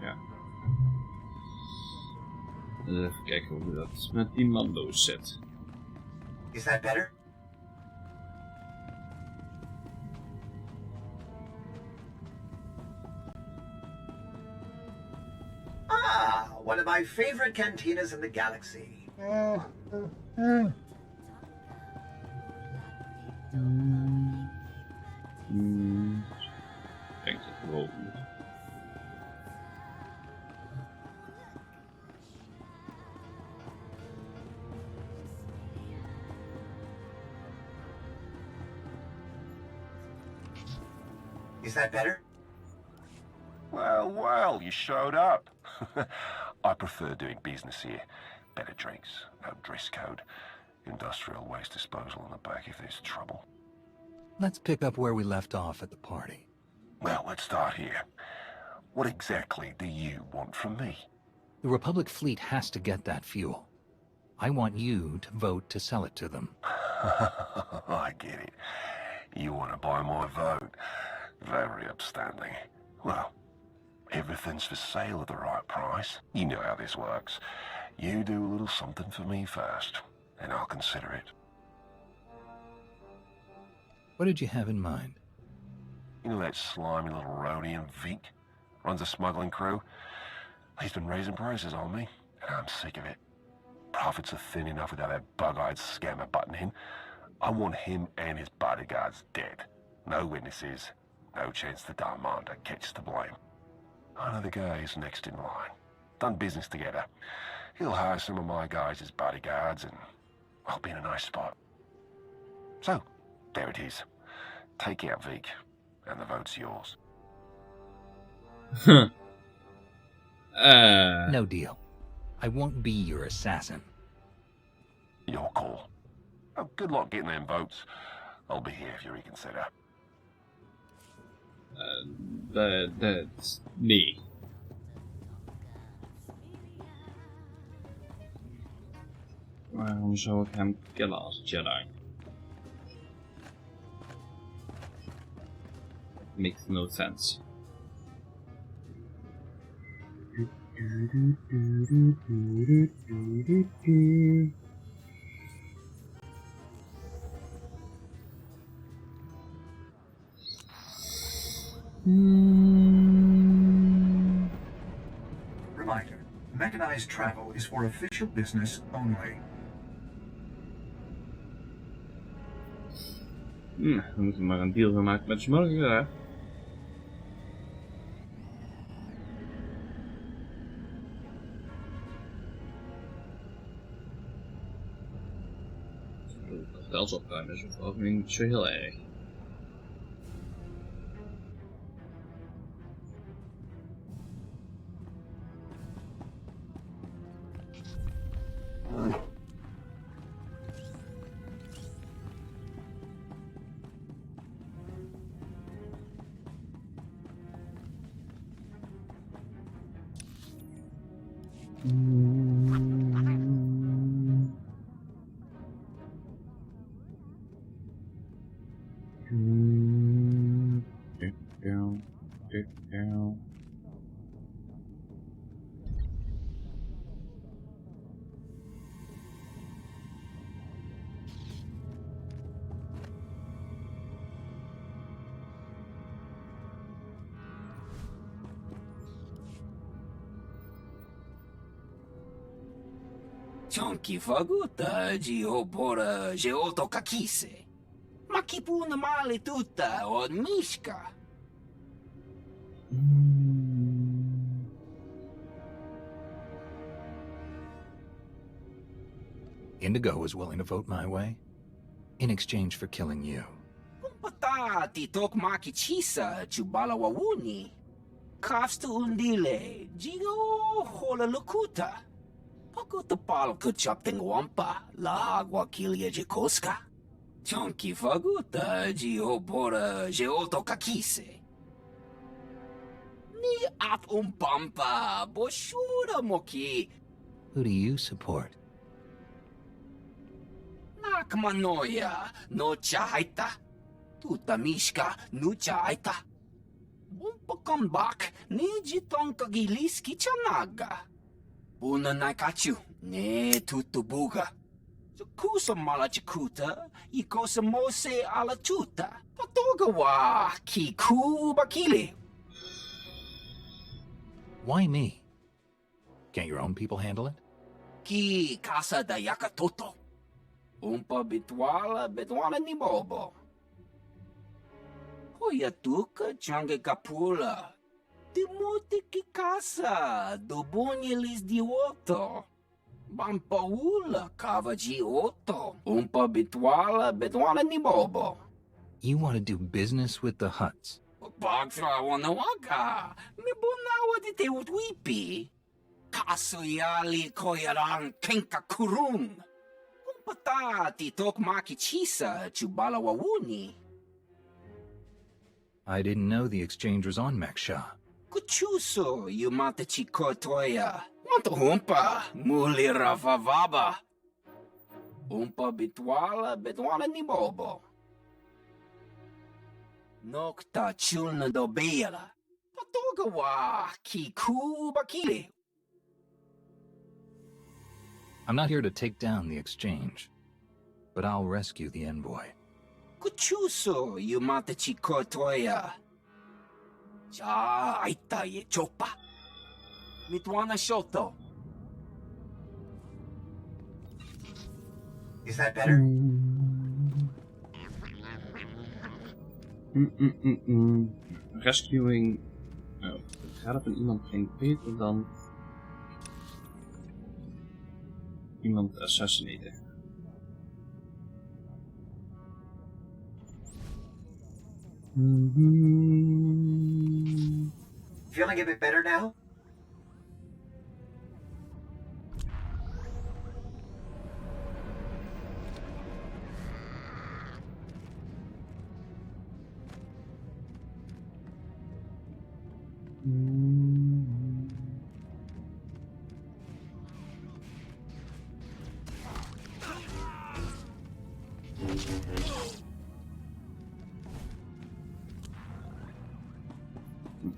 Ja. Even kijken hoe dat met die mando's zit. Is that better? Ah, one of my favorite cantinas in the galaxy. Ik denk dat het wel moet. Is that better? Well, well, you showed up. I prefer doing business here. Better drinks, no dress code, industrial waste disposal in the back if there's trouble. Let's pick up where we left off at the party. Well, let's start here. What exactly do you want from me? The Republic fleet has to get that fuel. I want you to vote to sell it to them. I get it. You want to buy my vote. Very upstanding. Well, everything's for sale at the right price. You know how this works. You do a little something for me first, and I'll consider it. What did you have in mind? You know that slimy little Rhodian Vic? Runs a smuggling crew? He's been raising prices on me, and I'm sick of it. Profits are thin enough without that bug-eyed scammer butting in. I want him and his bodyguards dead. No witnesses, no chance the Darmander gets to blame. I know the guy is next in line. Done business together. He'll hire some of my guys as bodyguards, and I'll be in a nice spot. So, there it is. Take out Vic, and the vote's yours. No deal. I won't be your assassin. Your call. Oh, good luck getting them votes. I'll be here if you reconsider. That's nee. Waarom zou ik hem killen als Jedi? Makes no sense. Reminder, mechanized travel is for official business only. We moeten maar een deal gaan maken met de smuggelaar. Kartels opruimen is of niet zo heel erg. Chonky faguta de obora geotokakise. kipuna mali tuta od Mishka. Indigo was willing to vote my way in exchange for killing you. Pata titok maki chisa chubala wawuni. Kafstu undile, jigo hola lukuta. Pakuta pal kuchapting wampa, la agua kilia jikoska. Chonki faguta, jiobora, jeoto kakise. Ni at umpampa, boshura moki. Who do you support? Nakmanoya, no chaita. Tuta Mishka, no chaita. Bumpa comeback, ni jitong kagiliski chanaga. Una naikachu, ne tutubuga. Kusa malachikuta, ikosa mose ala tuta. Patogawa, kiku bakili. Why me? Can't your own people handle it? Ki casa dayaka toto. Umpa bitwala ni bobo. Hoya tuka change kapula. Timote ki casa, dobonye lis dioto. Bampaula kava gioto. Umpa bitwala ni bobo. You want to do business with the Hutts? Bagtra wanawaga. Mi bonawa di te utwipi. Kaso yali koyaran kenka kurung. Umpata titok maki chisa chubala wawuni. I didn't know the exchange was on Meksha. Kuchuso yumata chikotoya. Wanto humpa muli ravavaba. Umpa bitwala ni bobo. Nokta chulna dobela. Patogawa kiku bakili. I'm not here to take down the exchange, but I'll rescue the envoy. Kuchuso yumata chikotoya. Ja aita ye chopa. Mitwana shoto. Is that better? Rescuing. Oh, het helpen iemand klinkt beter dan iemand assassinaten. Feeling a bit better now?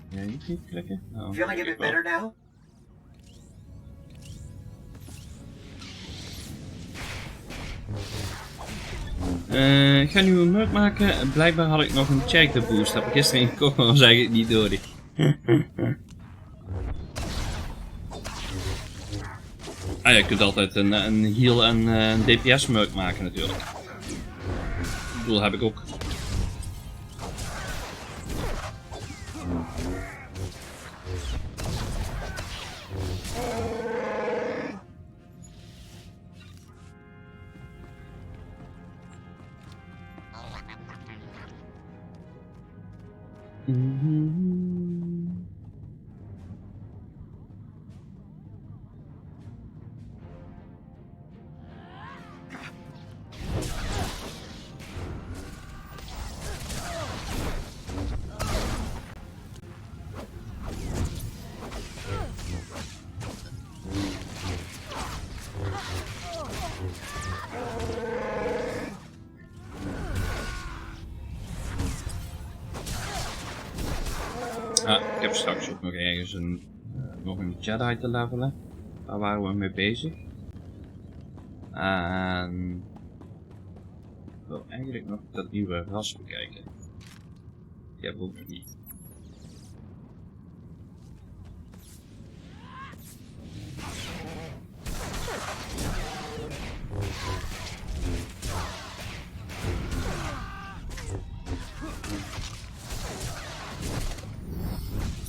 Ja, je kunt klikken. Oh, Feeling a bit better now? Ik ga nu een merk maken. Blijkbaar had ik nog een character boost. Heb ik gisteren ingekocht, maar was eigenlijk niet nodig. Ah ja, je kunt altijd een heal en een DPS merk maken natuurlijk. Ik bedoel, heb ik ook. Ah, ik heb straks ook nog ergens nog een Jedi te levelen. Daar waren we mee bezig. En ik wil eigenlijk nog dat nieuwe ras bekijken. Die hebben we ook nog niet.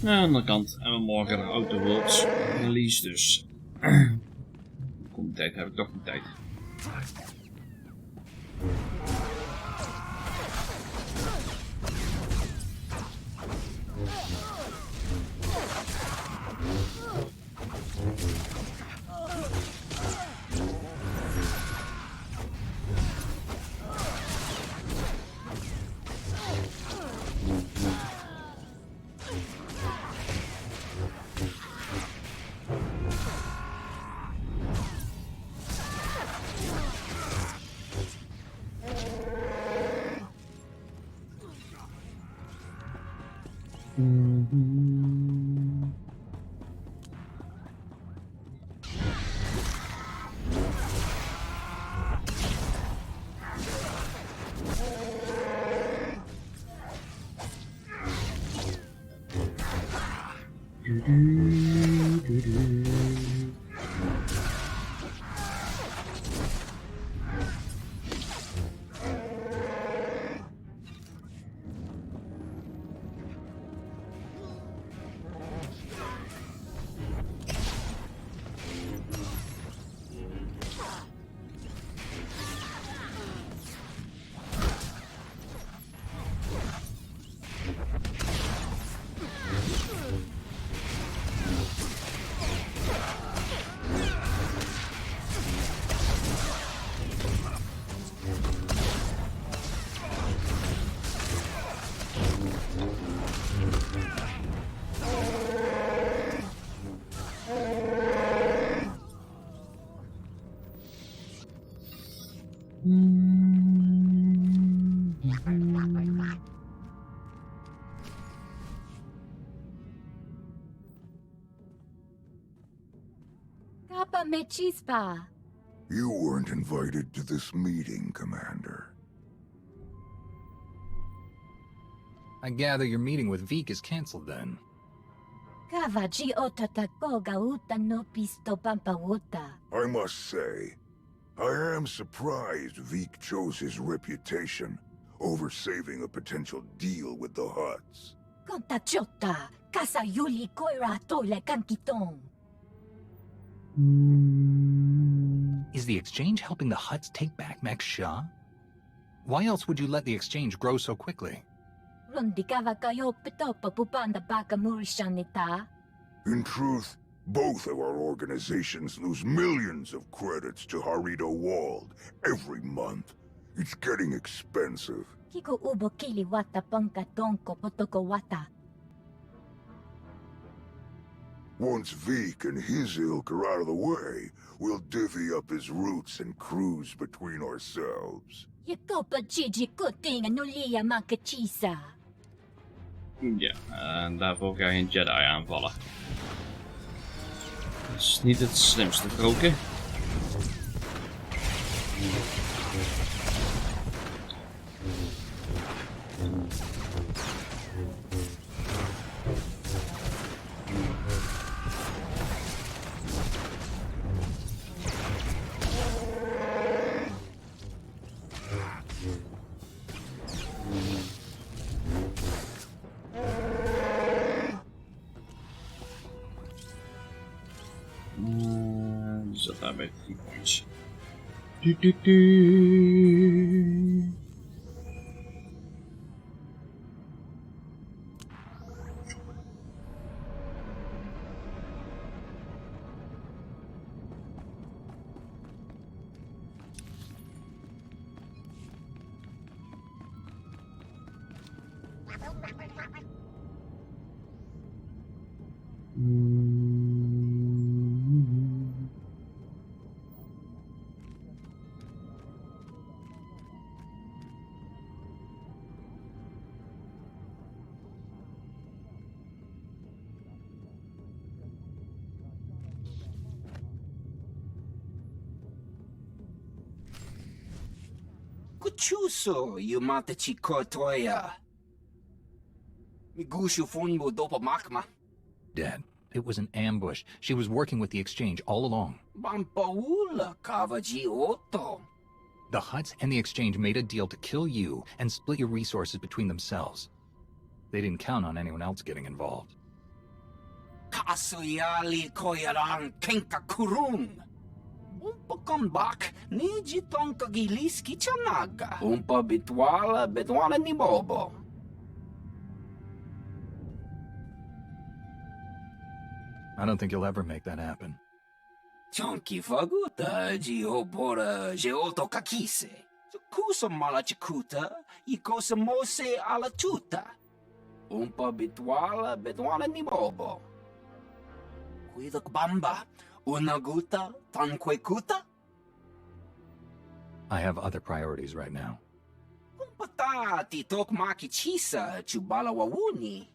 aan de andere kant hebben we morgen een Outer Worlds release dus. Komt tijd, heb ik toch een tijd. Kappa me chispa. You weren't invited to this meeting, Commander. I gather your meeting with Veek is cancelled then. Kavaji otatako gauta no pisto pampawota. I must say, I am surprised Veek chose his reputation over saving a potential deal with the Hutts. Contachota, casa yuli koira tole kankiton. Is the exchange helping the Hutts take back Mek Shah? Why else would you let the exchange grow so quickly? Rundikava kayo pitopa pupanda baka murishanita. In truth, both of our organizations lose millions of credits to Harrido Wald every month. It's getting expensive. Kiko ubo kili wata ponka donko potoko wata. Once Veek and his ilk are out of the way, we'll divvy up his routes and cruise between ourselves. Yakopa Gigi kuting anulia makachisa. Ja, en daarvoor ga je een Jedi aanvallen. Dat is niet het slimste roken. Zat daar bij 3 points. Kuchuso, you mata chikotoya. Migushu funbo dopa makma. Dad, it was an ambush. She was working with the exchange all along. Bampaula kavaji oto. The Hutts and the exchange made a deal to kill you and split your resources between themselves. They didn't count on anyone else getting involved. Kasuyali koyaran kenka kurung. Umpa kombak ni jitong kagilis kichanaga. Umpa bitwala ni bobo. I don't think you'll ever make that happen. Chonki faguta jiopora jeoto kakise. Kusa malachikuta, ikosa mose ala tuta. Umpa bitwala ni bobo. Kuidak bamba, unaguta, tanquekuta. I have other priorities right now. Umpata titok makichisa chubala wawuni.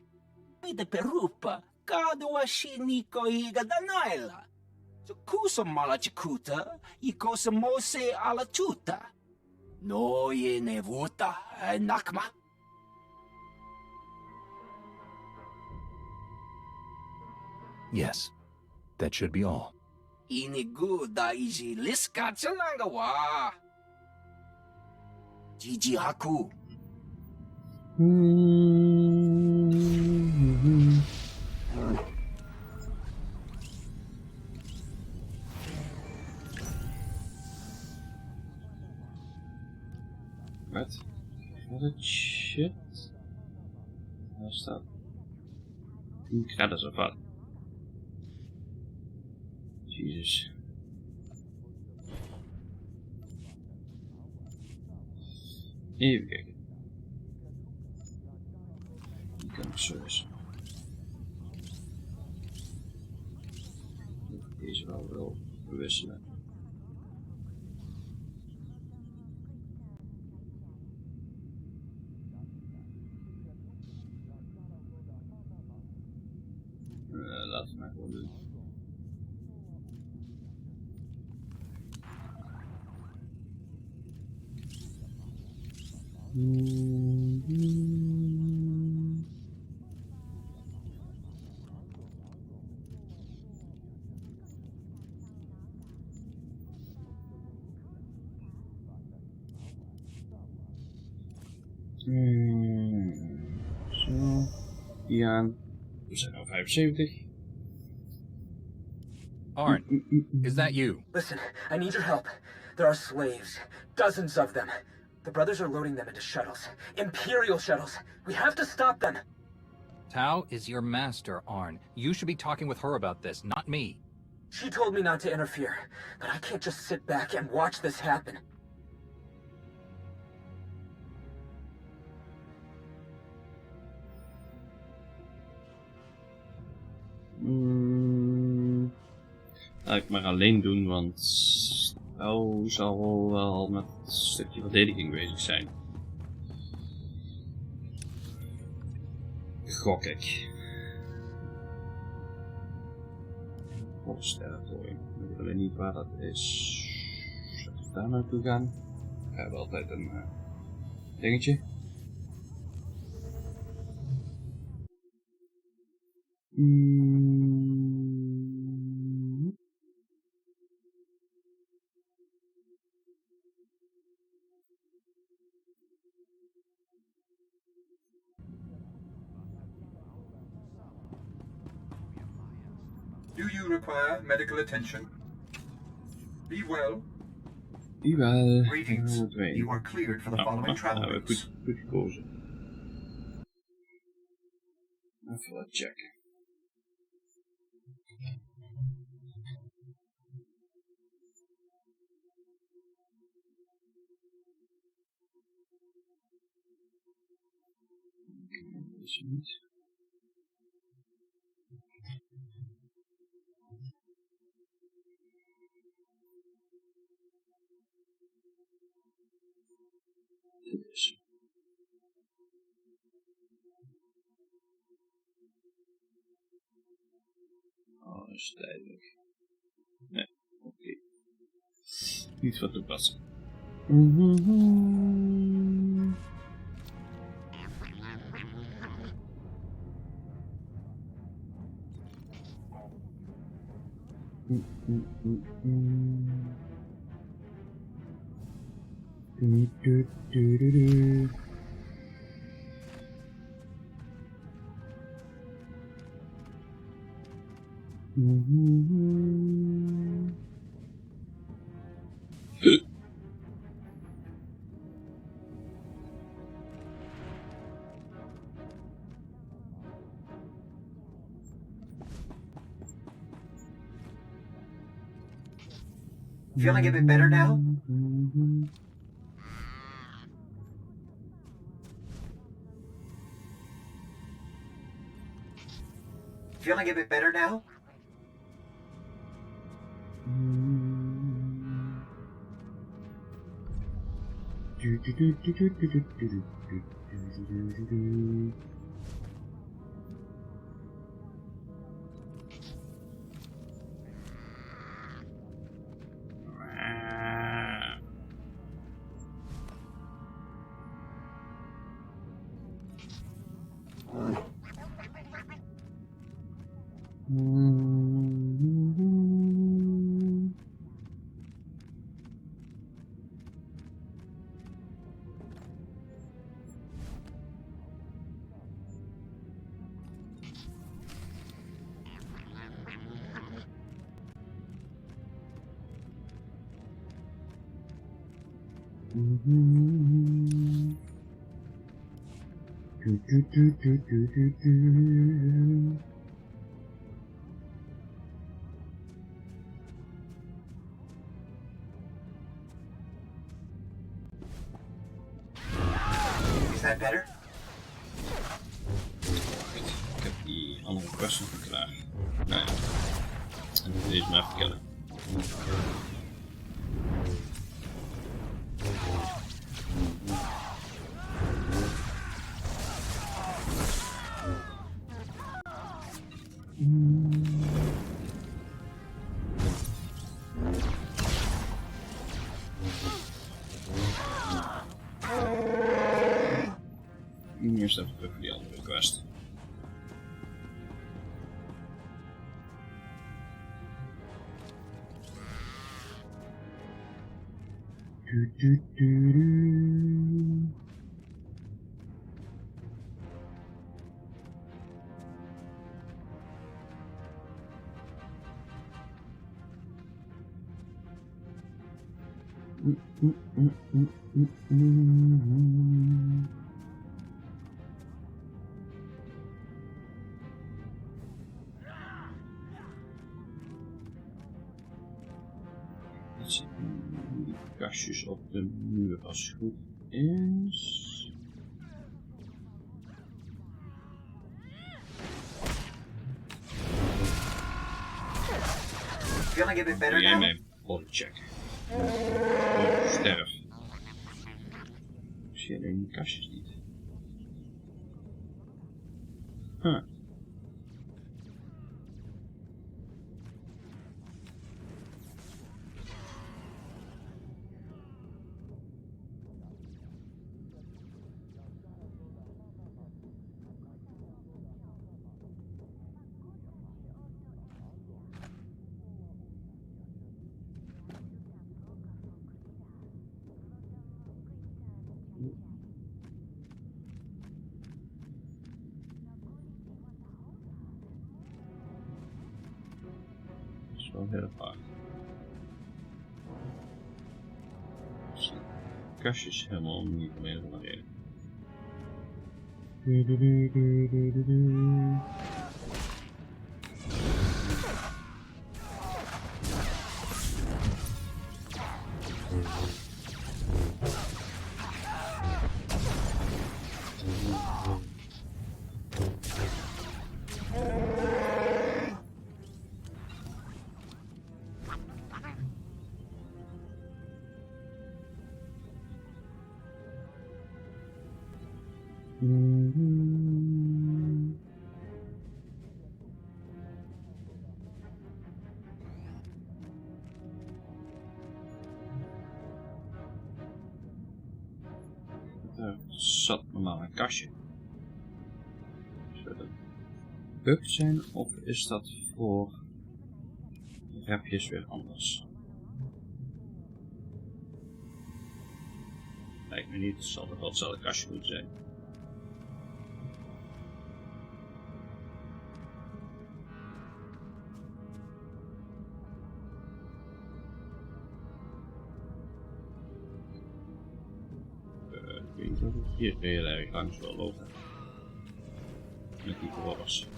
Ide perupa, kadwa shiniko igadanaila. Kusa malachikuta, ikosa mose ala tuta. No ye nevuta, nakma. Yes, that should be all. Iniguda iji liska chanagawa. Jiji haku. What a shit. Waar staat? 10 credits of wat? Jesus. Even kijken. Die kan ik zo eens. Deze wel wil verwisselen. Laten we maar gewoon doen. Zo. Die aan. We zijn al 75. Arn, is that you? Listen, I need your help. There are slaves. Dozens of them. The brothers are loading them into shuttles. Imperial shuttles. We have to stop them. Tao is your master, Arn. You should be talking with her about this, not me. She told me not to interfere, but I can't just sit back and watch this happen. Laat ik maar alleen doen, want zal wel met een stukje verdediging bezig zijn. Gok ik. Ons territorium. Ik weet alleen niet waar dat is. Zal ik daar naartoe gaan? We hebben altijd een dingetje. Do you require medical attention? Be well. Be well. Greetings. You are cleared for the following travel routes. Goed gekozen. Even wat checken. Deze niet. Dit is. Oh, dat is tijdelijk. Nee, oké. Niet van toepassing. Feeling a bit better now? Feeling a bit better now? Is that better? Ik heb die andere quest nog niet klaar. Nou ja. En dan deze maar even killen. Eerst even terug voor die andere quest. Die kastjes op de muur als het goed is. Feeling a bit better Jij now? mijn body check. Sterf. Ik zie alleen die kastjes niet. Huh. Dat is wel heel vaak. Dus de kastjes helemaal niet om een of andere reden. Er zat normaal een kastje. Zou dat bugs zijn of is dat voor rapjes weer anders? Lijkt me niet, het zal toch wel hetzelfde kastje moeten zijn. Hier heel erg langs wil lopen. Met die crawlers.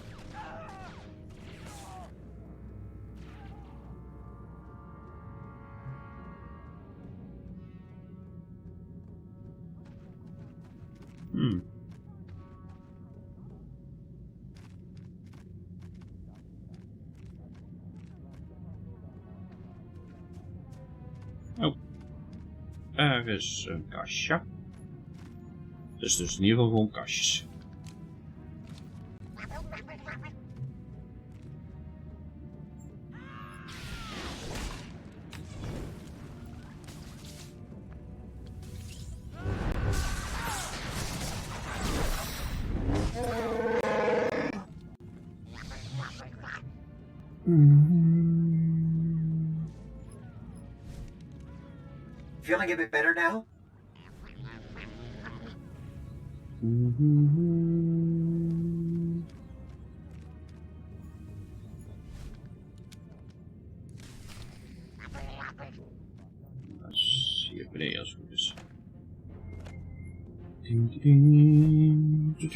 Oh. Er is een kastje. Dus in ieder geval gewoon kastjes. Feeling a bit better now? Dat is hier beneden als het goed is. Ding, ding, ding.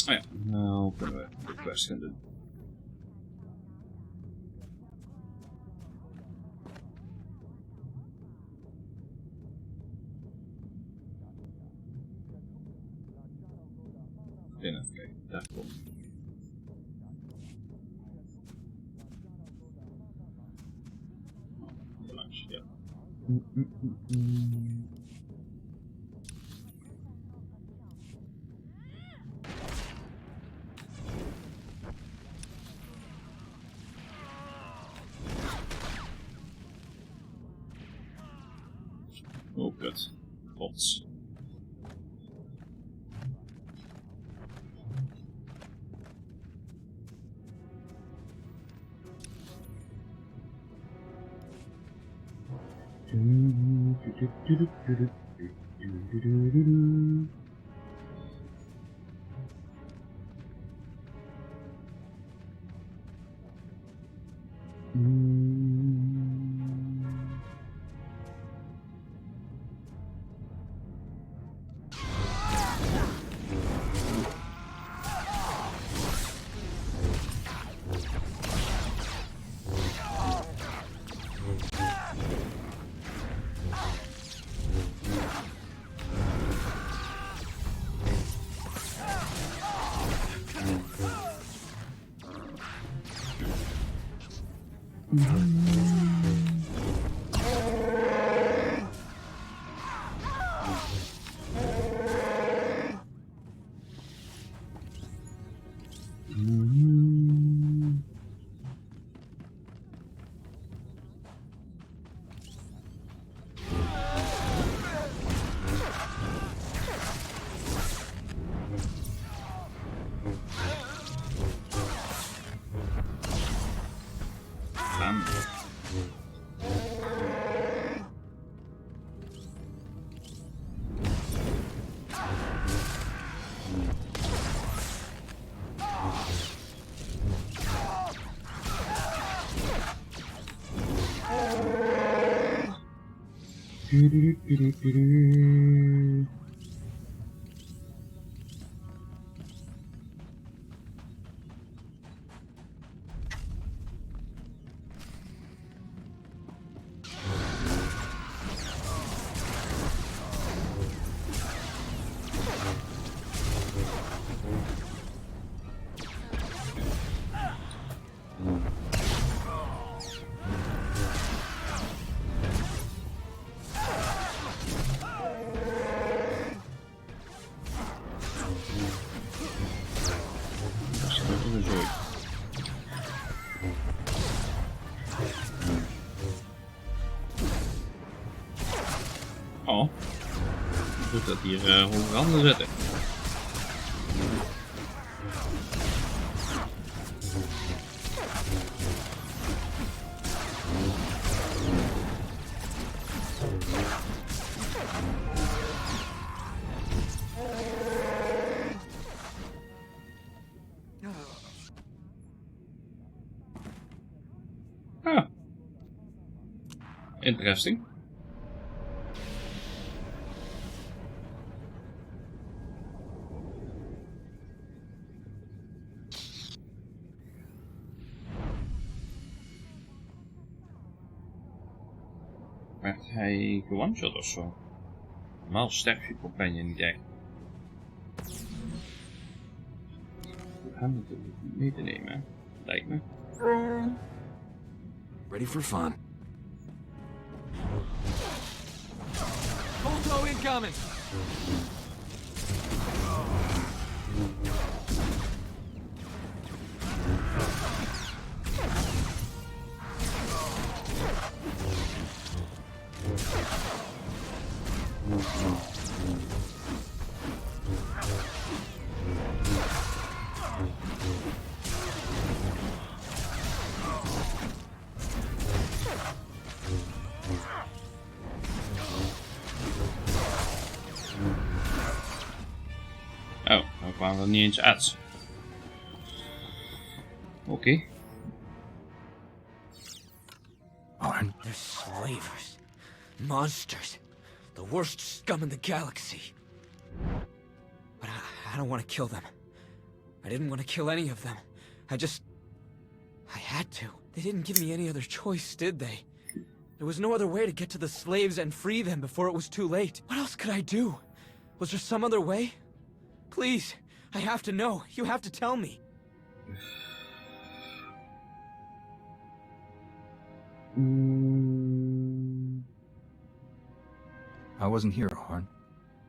Oh ja, nou kunnen we de quest gaan doen. Even kijken, daar komt. Langs, ja. Oh, kut. Gods. Oh. Ik moet dat hier hoger aan zetten. Ah. Interesting. Werd hij one-shot of zo? Normaal sterf je companion niet echt. We gaan natuurlijk mee te nemen, lijkt me. Ready for fun. Volto incoming! Oh, dan kwamen we er niet eens uit. Oké. Arn, they're slavers. Monsters. The worst scum in the galaxy. But I don't want to kill them. I didn't want to kill any of them. I had to. They didn't give me any other choice, did they? There was no other way to get to the slaves and free them before it was too late. What else could I do? Was there some other way? Please, I have to know. You have to tell me. I wasn't here, Arn.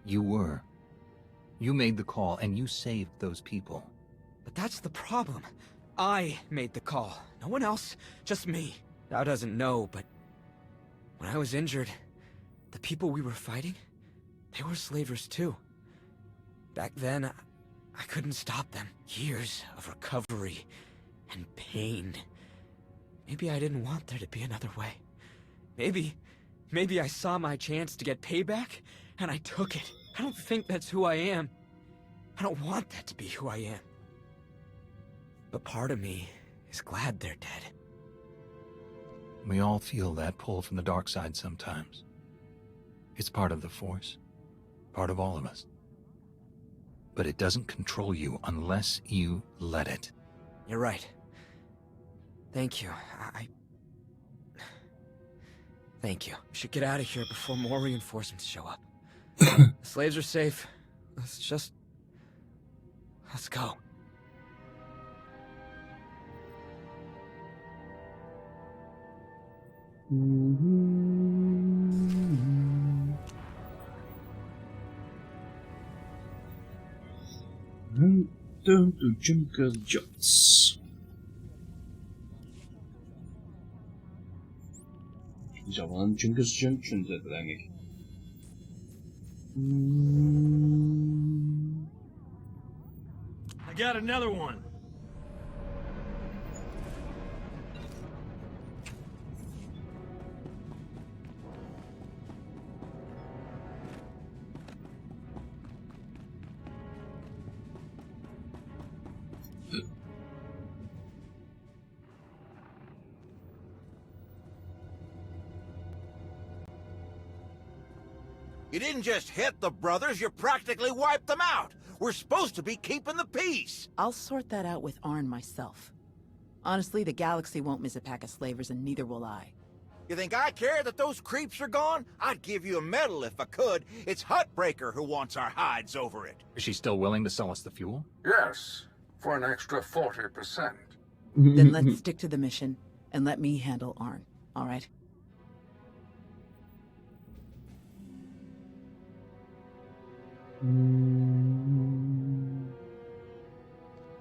You were. You made the call, and you saved those people. But that's the problem. I made the call. No one else, just me. Thou doesn't know, but when I was injured, the people we were fighting, they were slavers too. Back then, I couldn't stop them. Years of recovery and pain. Maybe I didn't want there to be another way. Maybe I saw my chance to get payback, and I took it. I don't think that's who I am. I don't want that to be who I am. But part of me is glad they're dead. We all feel that pull from the dark side sometimes. It's part of the Force. Part of all of us. But it doesn't control you unless you let it. You're right. Thank you. Thank you. We should get out of here before more reinforcements show up. The slaves are safe. Let's go. Turn to Junker Jots. Die zal wel een Junkers Junction zetten, denk ik. I got another one. You didn't just hit the brothers, you practically wiped them out. We're supposed to be keeping the peace. I'll sort that out with Arn myself. Honestly, the galaxy won't miss a pack of slavers, and neither will I. You think I care that those creeps are gone? I'd give you a medal if I could. It's Hutbreaker who wants our hides over it. Is she still willing to sell us the fuel? Yes, for an extra 40%. Then let's stick to the mission, and let me handle Arn, all right?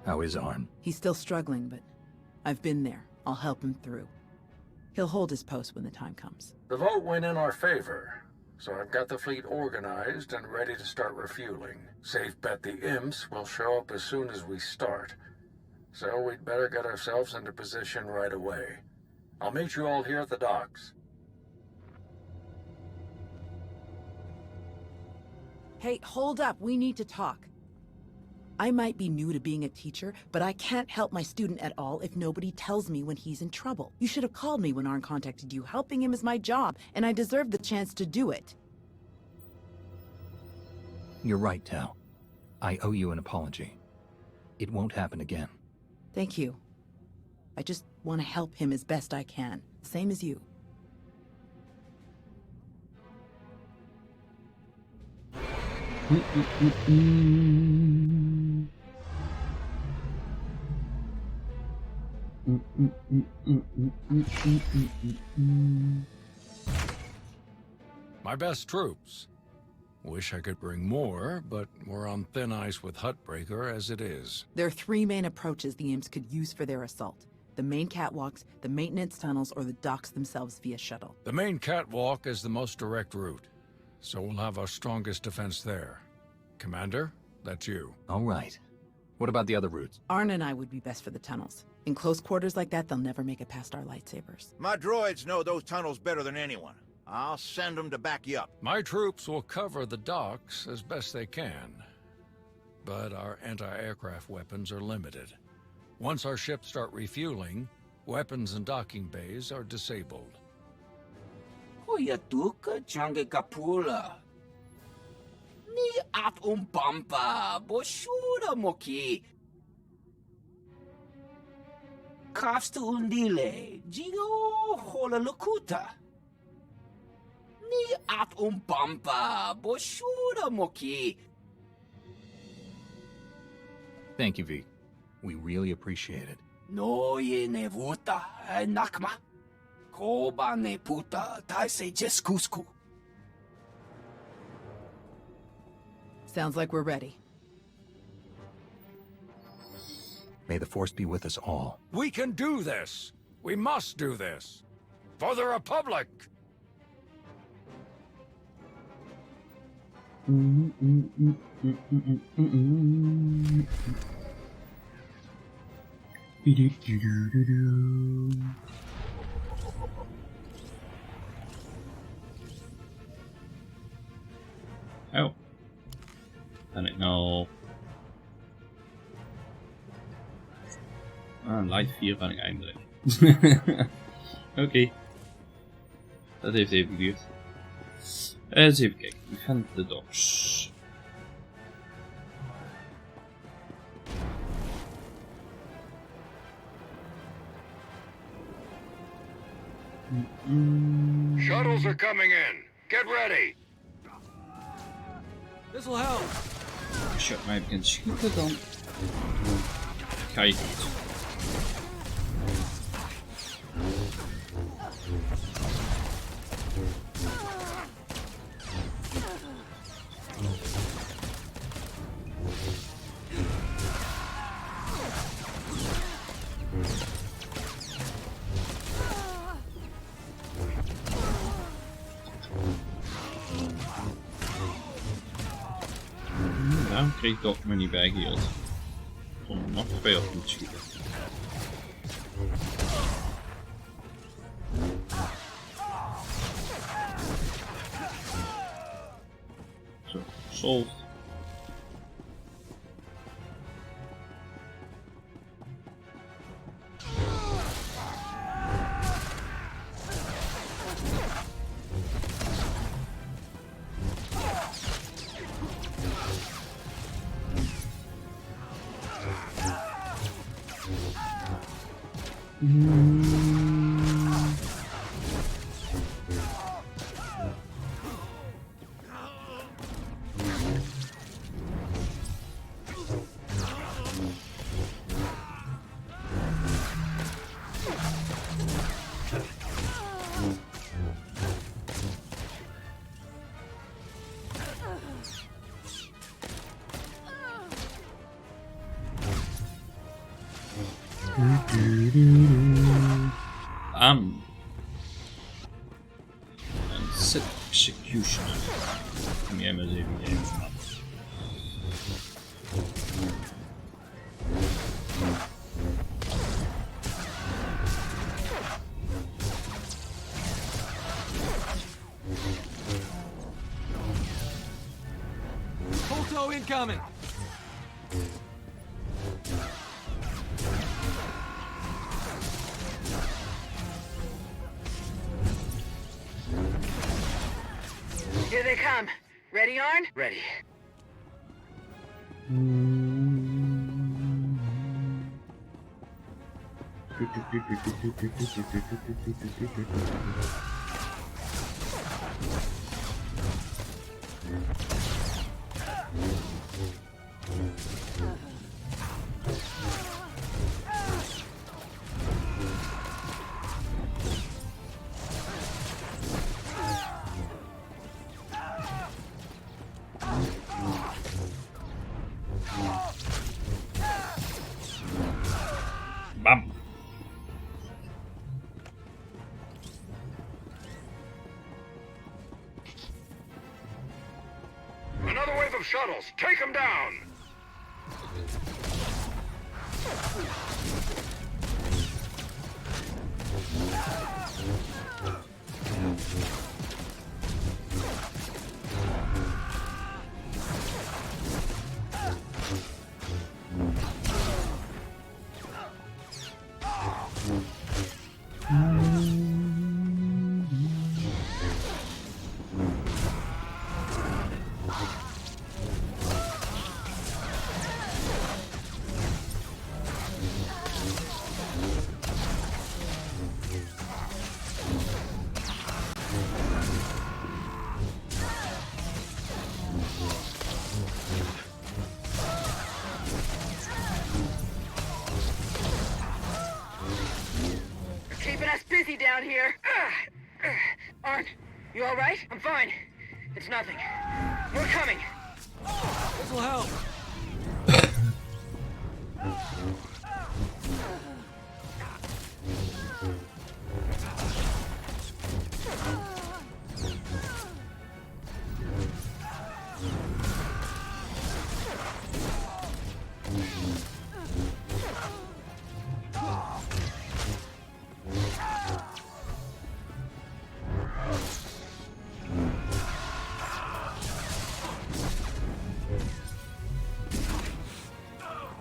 How is Arn? He's still struggling, but I've been there. I'll help him through. He'll hold his post when the time comes. The vote went in our favor, so I've got the fleet organized and ready to start refueling. Safe bet the imps will show up as soon as we start. So we'd better get ourselves into position right away. I'll meet you all here at the docks. Hey, hold up. We need to talk. I might be new to being a teacher, but I can't help my student at all if nobody tells me when he's in trouble. You should have called me when Arn contacted you. Helping him is my job, and I deserve the chance to do it. You're right, Tal. I owe you an apology. It won't happen again. Thank you. I just want to help him as best I can. Same as you. My best troops. Wish I could bring more, but we're on thin ice with Huttbreaker as it is. There are 3 main approaches the imps could use for their assault. The main catwalks, the maintenance tunnels, or the docks themselves via shuttle. The main catwalk is the most direct route, so we'll have our strongest defense there. Commander, that's you. All right. What about the other routes? Arn and I would be best for the tunnels. In close quarters like that, they'll never make it past our lightsabers. My droids know those tunnels better than anyone. I'll send them to back you up. My troops will cover the docks as best they can, but our anti-aircraft weapons are limited. Once our ships start refueling, weapons and docking bays are disabled. Hoyatuka change kapula. Ni at umpampa boshura moki. Kafsta undile, jigo hola lukuta. Ni at umpampa boshura moki. Thank you, V. We really appreciate it. No ye ne vuta nakma. Koba ne puta taise jeskusku. Sounds like we're ready. May the Force be with us all. We can do this! We must do this! For the Republic! Oh. Kan ik nou... Live 4 kan ik eindelijk. Oké. Dat heeft even geduurd. Eens even kijken. We gaan de docks. Shuttles are coming in. Get ready. This'll help. Als je mij begint schieten, dan ga je goed. Daarom kreeg ik dat me niet bijgehield. Om nog 2 op te schieten. Zo, solved. Execution. Kom jij maar eens even in. Photo incoming! Here they come. Ready, Arn? Ready. Bam. Another wave of shuttles. Take them down. Keeping us busy down here. Arn, you all right? I'm fine. It's nothing. We're coming. This'll help.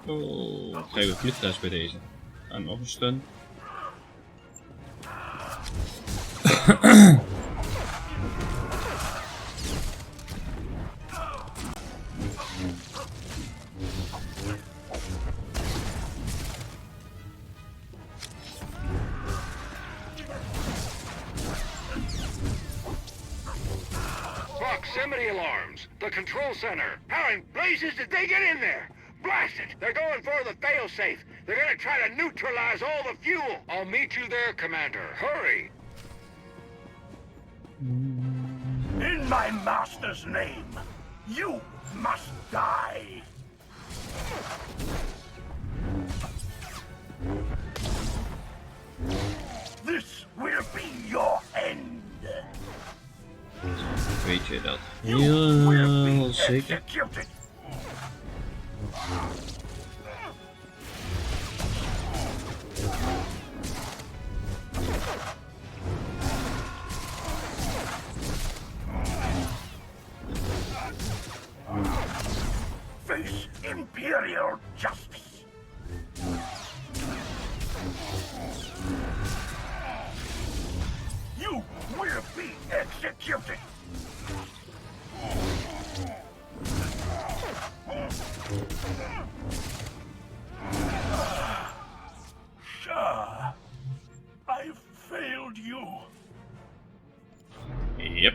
Oh, wat krijgen we vliegtuig bij deze? En nog een stun. Proximity alarms. The control center. How in blazes did they get in there? Blast it! They're going for the failsafe. They're gonna try to neutralize all the fuel. I'll meet you there, Commander. Hurry! In my master's name, you must die. This will be your end. Weet je dat? Heel zeker. Face Imperial justice. You will be executed. Sir, I failed you. Yep.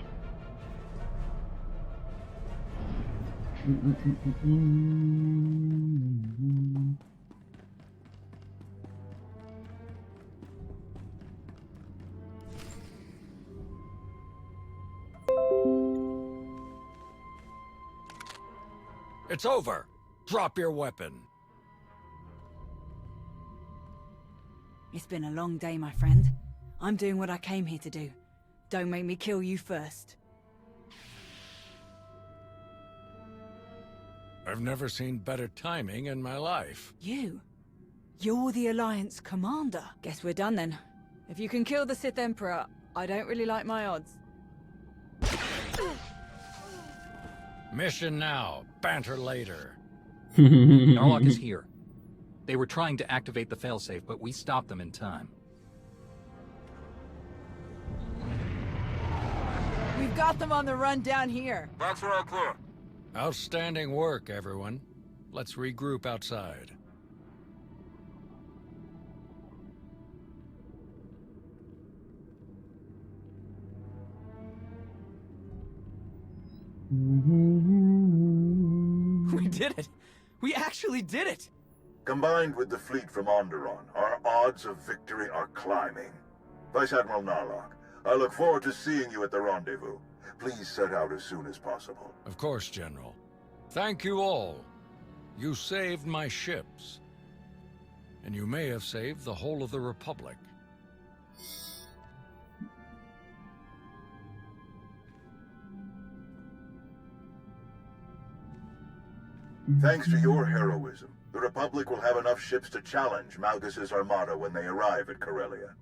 It's over. Drop your weapon. It's been a long day, my friend. I'm doing what I came here to do. Don't make me kill you first. I've never seen better timing in my life. You're the Alliance commander. Guess we're done then. If you can kill the Sith Emperor, I don't really like my odds. Mission now, banter later. Narlock is here. They were trying to activate the failsafe, but we stopped them in time. We've got them on the run down here. That's all clear. Outstanding work, everyone. Let's regroup outside. We did it! We actually did it! Combined with the fleet from Onderon, our odds of victory are climbing. Vice Admiral Narlock, I look forward to seeing you at the rendezvous. Please set out as soon as possible. Of course, General. Thank you all. You saved my ships. And you may have saved the whole of the Republic. Thanks to your heroism, the Republic will have enough ships to challenge Malgus' armada when they arrive at Corellia.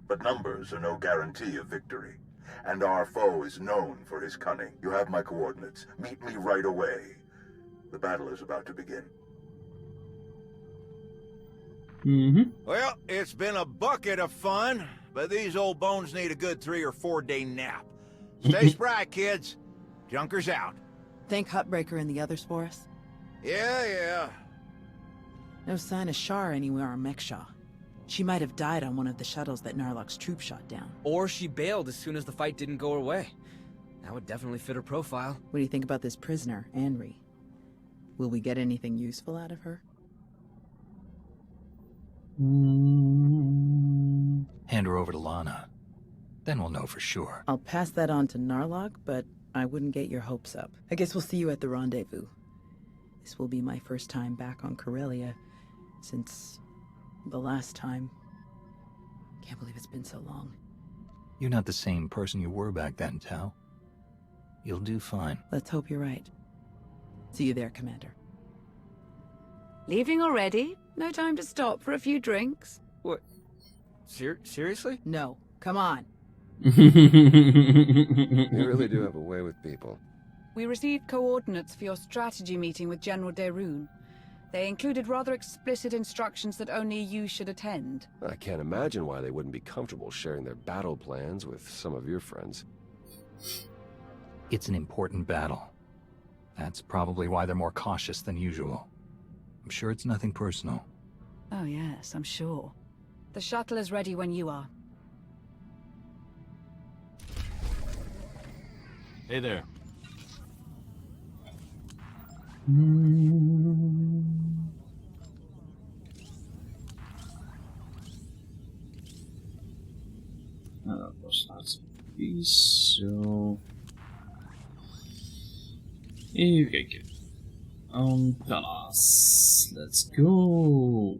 But numbers are no guarantee of victory, and our foe is known for his cunning. You have my coordinates. Meet me right away. The battle is about to begin. Well, it's been a bucket of fun, but these old bones need a good 3 or 4 day nap. Stay spry, kids. Junker's out. Think Huttbreaker and the others for us? Yeah. No sign of Shar anywhere on Mekshaw. She might have died on one of the shuttles that Narlock's troop shot down. Or she bailed as soon as the fight didn't go her way. That would definitely fit her profile. What do you think about this prisoner, Anri? Will we get anything useful out of her? Hand her over to Lana. Then we'll know for sure. I'll pass that on to Narlock, but I wouldn't get your hopes up. I guess we'll see you at the rendezvous. This will be my first time back on Corellia since the last time. Can't believe it's been so long. You're not the same person you were back then, Tao. You'll do fine. Let's hope you're right. See you there, Commander. Leaving already? No time to stop for a few drinks? What? Seriously? No. Come on. You really do have a way with people. We received coordinates for your strategy meeting with General Derun. They included rather explicit instructions that only you should attend. I can't imagine why they wouldn't be comfortable sharing their battle plans with some of your friends. It's an important battle. That's probably why they're more cautious than usual. I'm sure it's nothing personal. Oh yes, I'm sure. The shuttle is ready when you are. Hey there. Dat was laatste piece. Zo. Even kijken. Umbrellas. Let's go.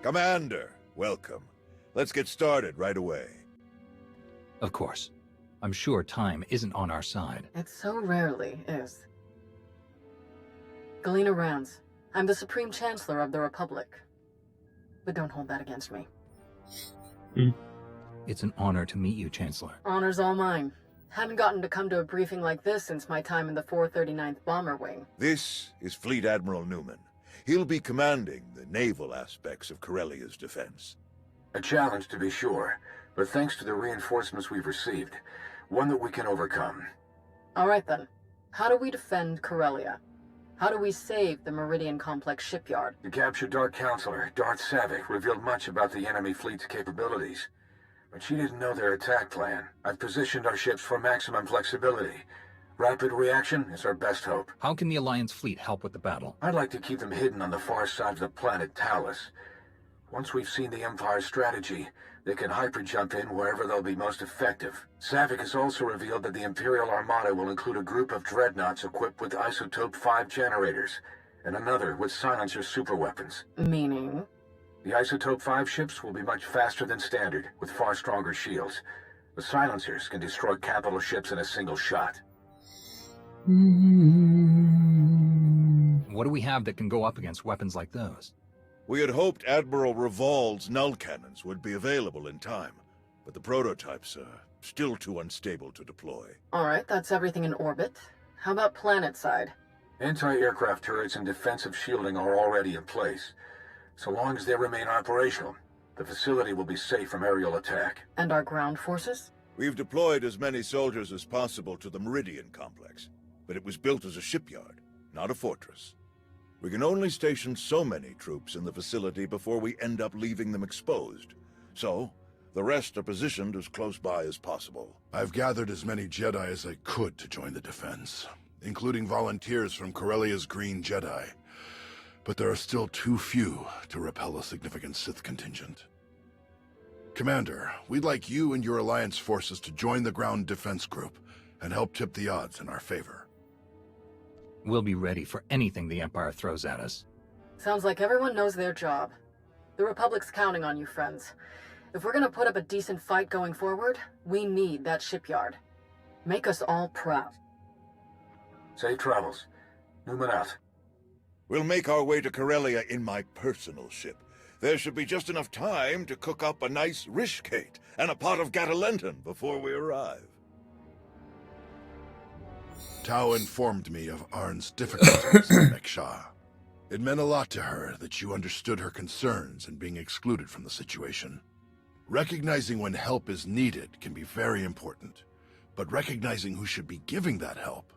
Commander, welcome. Let's get started right away. Of course. I'm sure time isn't on our side. It so rarely is. Galena Rounds. I'm the Supreme Chancellor of the Republic. But don't hold that against me. It's an honor to meet you, Chancellor. Honor's all mine. Haven't gotten to come to a briefing like this since my time in the 439th Bomber Wing. This is Fleet Admiral Newman. He'll be commanding the naval aspects of Corellia's defense. A challenge, to be sure, but thanks to the reinforcements we've received, one that we can overcome. Alright then. How do we defend Corellia? How do we save the Meridian Complex shipyard? The captured Dark Counselor, Darth Savick, revealed much about the enemy fleet's capabilities. But she didn't know their attack plan. I've positioned our ships for maximum flexibility. Rapid reaction is our best hope. How can the Alliance fleet help with the battle? I'd like to keep them hidden on the far side of the planet Talos. Once we've seen the Empire's strategy, they can hyper-jump in wherever they'll be most effective. Savick has also revealed that the Imperial Armada will include a group of dreadnoughts equipped with Isotope 5 generators, and another with silencer superweapons. Meaning? The Isotope 5 ships will be much faster than standard, with far stronger shields. The silencers can destroy capital ships in a single shot. What do we have that can go up against weapons like those? We had hoped Admiral Revol's null cannons would be available in time, but the prototypes are still too unstable to deploy. Alright, that's everything in orbit. How about planet side? Anti-aircraft turrets and defensive shielding are already in place. So long as they remain operational, the facility will be safe from aerial attack. And our ground forces? We've deployed as many soldiers as possible to the Meridian Complex, but it was built as a shipyard, not a fortress. We can only station so many troops in the facility before we end up leaving them exposed. So, the rest are positioned as close by as possible. I've gathered as many Jedi as I could to join the defense, including volunteers from Corellia's Green Jedi. But there are still too few to repel a significant Sith contingent. Commander, we'd like you and your Alliance forces to join the ground defense group and help tip the odds in our favor. We'll be ready for anything the Empire throws at us. Sounds like everyone knows their job. The Republic's counting on you, friends. If we're gonna put up a decent fight going forward, we need that shipyard. Make us all proud. Safe travels. Newman out. We'll make our way to Corellia in my personal ship. There should be just enough time to cook up a nice rishkate and a pot of Gatalenton before we arrive. Tao informed me of Arn's difficulties in Meksha. It meant a lot to her that you understood her concerns in being excluded from the situation. Recognizing when help is needed can be very important, but recognizing who should be giving that help,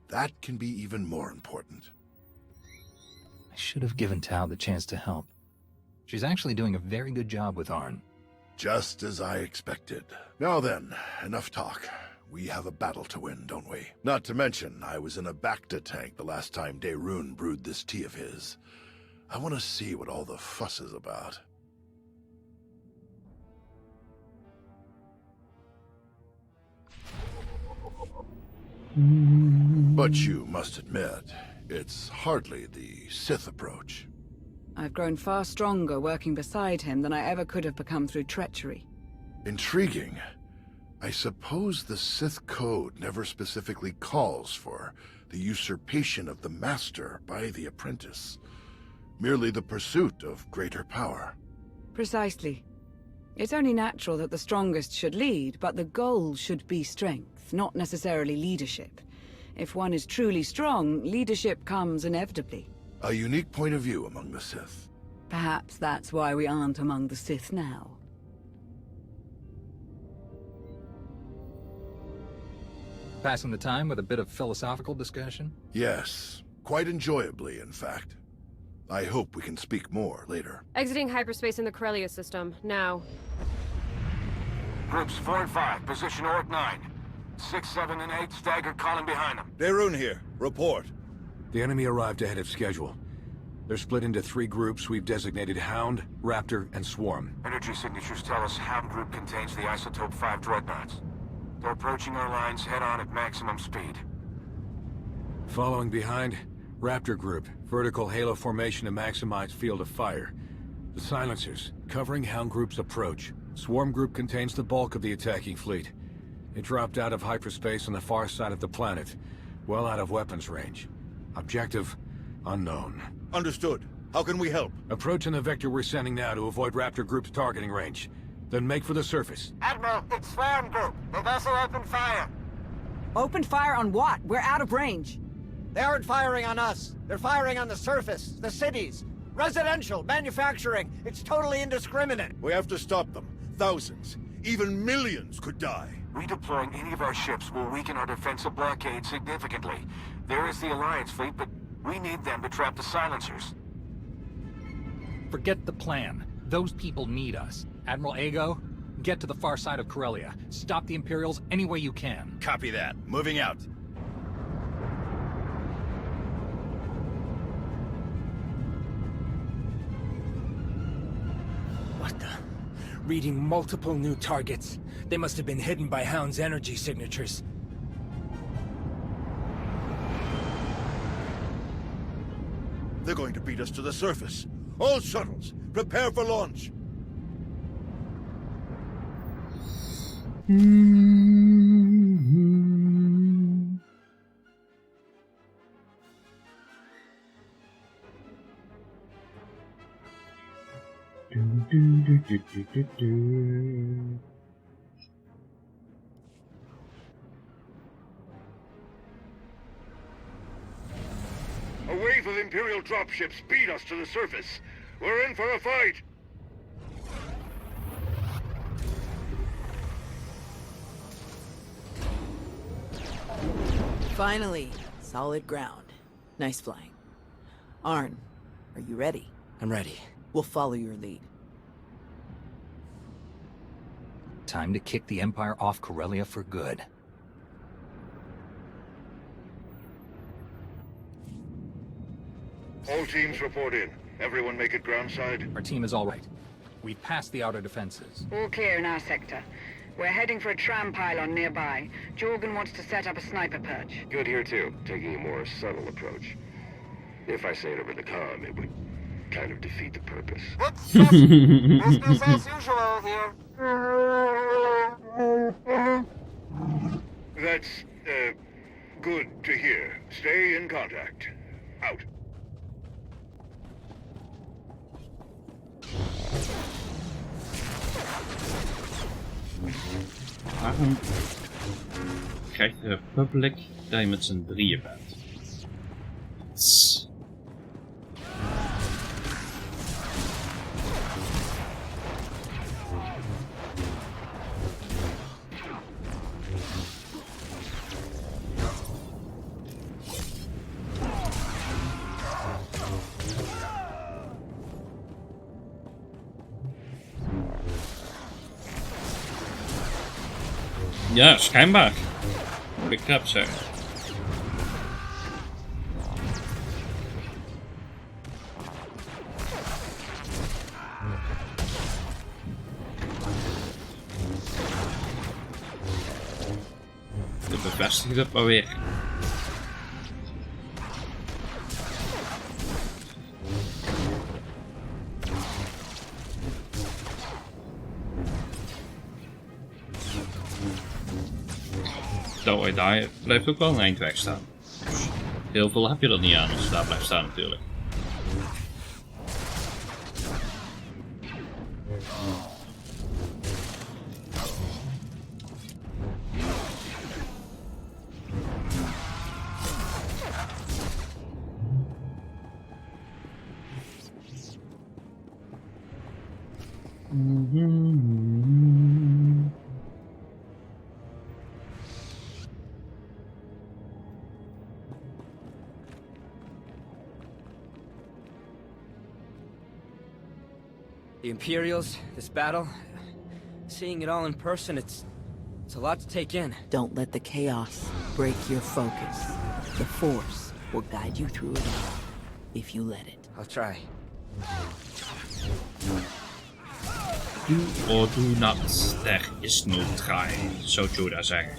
that can be even more important. I should have given Tao the chance to help. She's actually doing a very good job with Arn. Just as I expected. Now then, enough talk. We have a battle to win, don't we? Not to mention, I was in a Bacta tank the last time Daerun brewed this tea of his. I want to see what all the fuss is about. But you must admit, it's hardly the Sith approach. I've grown far stronger working beside him than I ever could have become through treachery. Intriguing. I suppose the Sith Code never specifically calls for the usurpation of the Master by the apprentice, merely the pursuit of greater power. Precisely. It's only natural that the strongest should lead, but the goal should be strength, not necessarily leadership. If one is truly strong, leadership comes inevitably. A unique point of view among the Sith. Perhaps that's why we aren't among the Sith now. Passing the time with a bit of philosophical discussion? Yes, quite enjoyably, in fact. I hope we can speak more later. Exiting hyperspace in the Corellia system, now. Groups 4 and 5, position Orc 9. 6, 7, and 8, staggered column behind them. Daerun here. Report. The enemy arrived ahead of schedule. They're split into 3 groups we've designated Hound, Raptor, and Swarm. Energy signatures tell us Hound Group contains the Isotope 5 dreadnoughts. They're approaching our lines head-on at maximum speed. Following behind, Raptor Group, vertical halo formation to maximize field of fire. The silencers, covering Hound Group's approach. Swarm Group contains the bulk of the attacking fleet. It dropped out of hyperspace on the far side of the planet, well out of weapons range. Objective, unknown. Understood. How can we help? Approaching the vector we're sending now to avoid Raptor Group's targeting range. Then make for the surface. Admiral, it's Swarm Group. They've also opened fire. Opened fire on what? We're out of range. They aren't firing on us. They're firing on the surface, the cities. Residential, manufacturing. It's totally indiscriminate. We have to stop them. Thousands, even millions could die. Redeploying any of our ships will weaken our defensive blockade significantly. There is the Alliance fleet, but we need them to trap the silencers. Forget the plan. Those people need us. Admiral Ago, get to the far side of Corellia. Stop the Imperials any way you can. Copy that. Moving out. What the? Reading multiple new targets. They must have been hidden by Hound's energy signatures. They're going to beat us to the surface. All shuttles, prepare for launch. A wave of Imperial dropships beat us to the surface. We're in for a fight. Finally, solid ground. Nice flying. Arn, are you ready? I'm ready. We'll follow your lead. Time to kick the Empire off Corellia for good. All teams report in. Everyone make it groundside. Our team is all right. We've passed the outer defenses. All clear in our sector. We're heading for a tram pylon nearby. Jorgen wants to set up a sniper perch. Good here too, taking a more subtle approach. If I say it over the comm, it would kind of defeat the purpose. Business as usual here. That's, good to hear. Stay in contact. Out. Waarom krijgt de Republic dat je met z'n drieën bent? Tss. Ja, schijnbaar. Holy crap zeg. Je bevestigt het maar weer. Daar blijft ook wel een eind weg staan. Heel veel heb je er niet aan als je daar blijft staan natuurlijk. The Imperials, this battle, seeing it all in person, it's a lot to take in. Don't let the chaos break your focus. The Force will guide you through it all, if you let it. I'll try. Do or do not, there is no try, zou Yoda zeggen.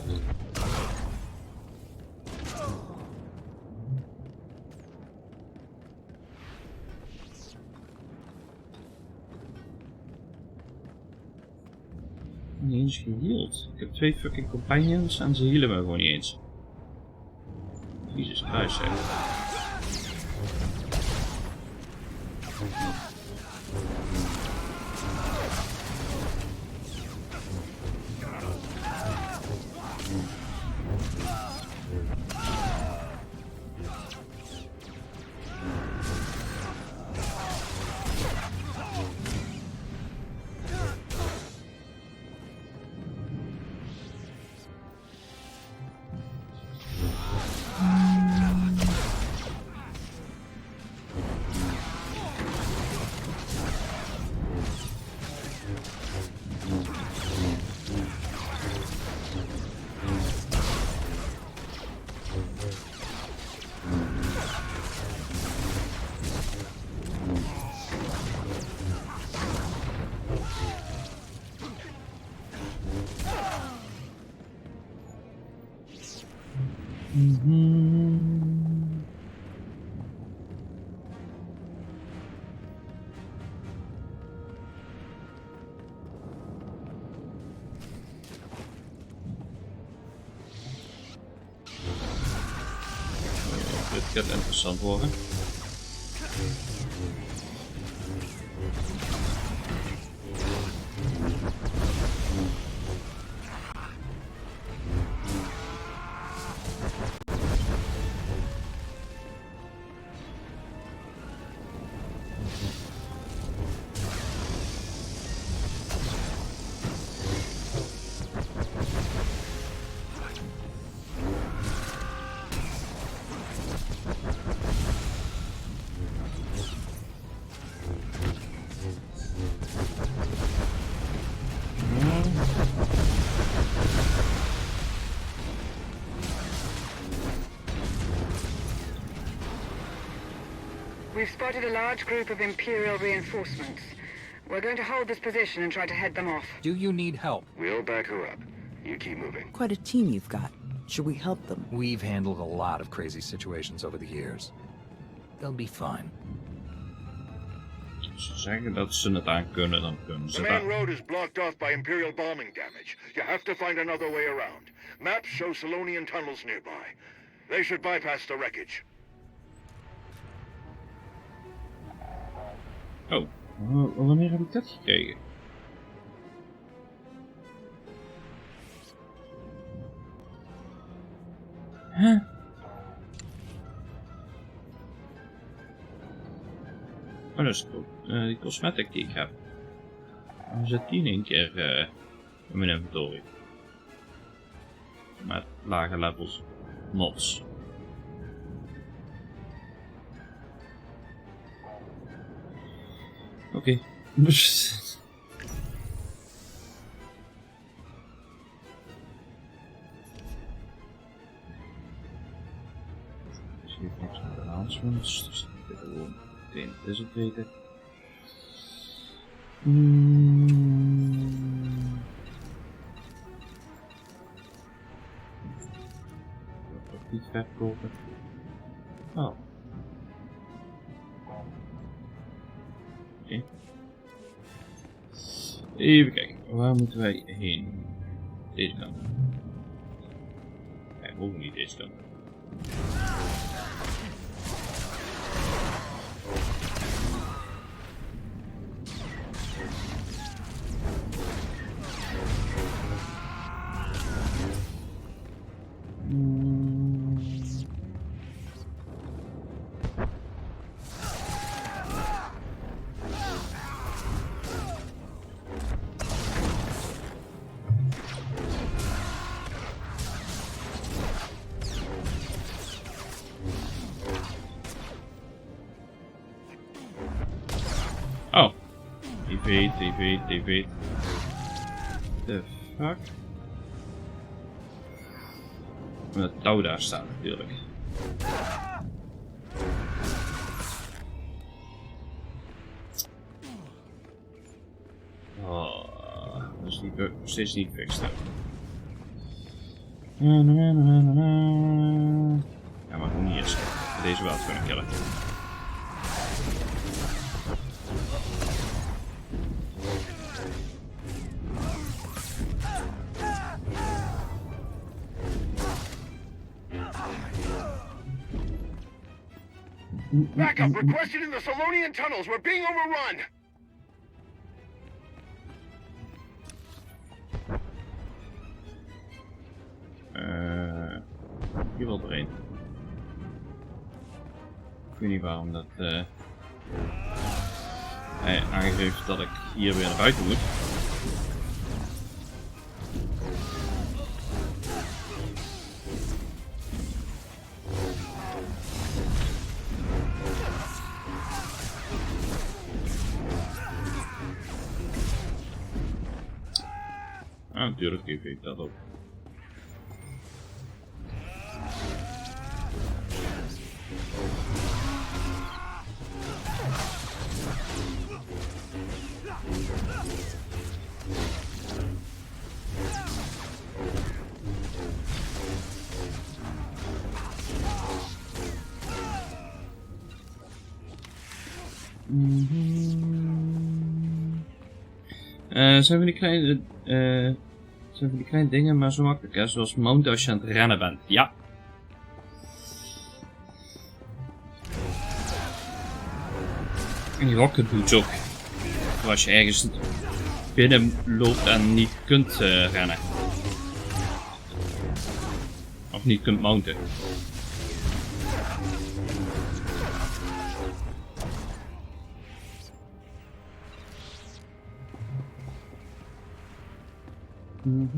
Niet eens geheeld. Ik heb 2 fucking companions en ze healen me gewoon niet eens. Jezus Christus zeg. Dit gaat interessant worden. We've spotted a large group of Imperial reinforcements. We're going to hold this position and try to head them off. Do you need help? We'll back her up. You keep moving. Quite a team you've got. Should we help them? We've handled a lot of crazy situations over the years. They'll be fine. Als ze zeggen dat ze het aan kunnen, dan kunnen ze The dat. main road is blocked off by Imperial bombing damage. You have to find another way around. Maps show Solonian tunnels nearby. They should bypass the wreckage. Oh, wanneer heb ik dat gekregen? Huh? Oh, dat is cool. Die cosmetic die ik heb. Dan zit die in één keer in mijn inventory. Met lage levels mods. Oké. Misschien niks met de announcements, dus ik wil gewoon meteen dit ook weten. Ook niet verkopen. Oh. Oké. Even kijken, waar moeten wij heen? Deze kant. Nee, we hoeven niet deze kant. Oh. TV. The fuck? Dat touw daar staat natuurlijk. Oh, dat is niet, steeds niet fixed. Ja, maar hoe niet eens. Deze wel te kunnen killen. Backup requested in the Solonian tunnels. We're being overrun. Hier wel doorheen. Ik weet niet waarom dat hij aangeeft dat ik hier weer naar buiten moet. Ah, natuurlijk geef ik dat ook. Zijn van die kleine... zijn van die kleine dingen, maar zo makkelijk, hè? Zoals mounten als je aan het rennen bent. Ja. En die rocket boots ook. Als je ergens binnen loopt en niet kunt rennen. Of niet kunt mounten. Ooh.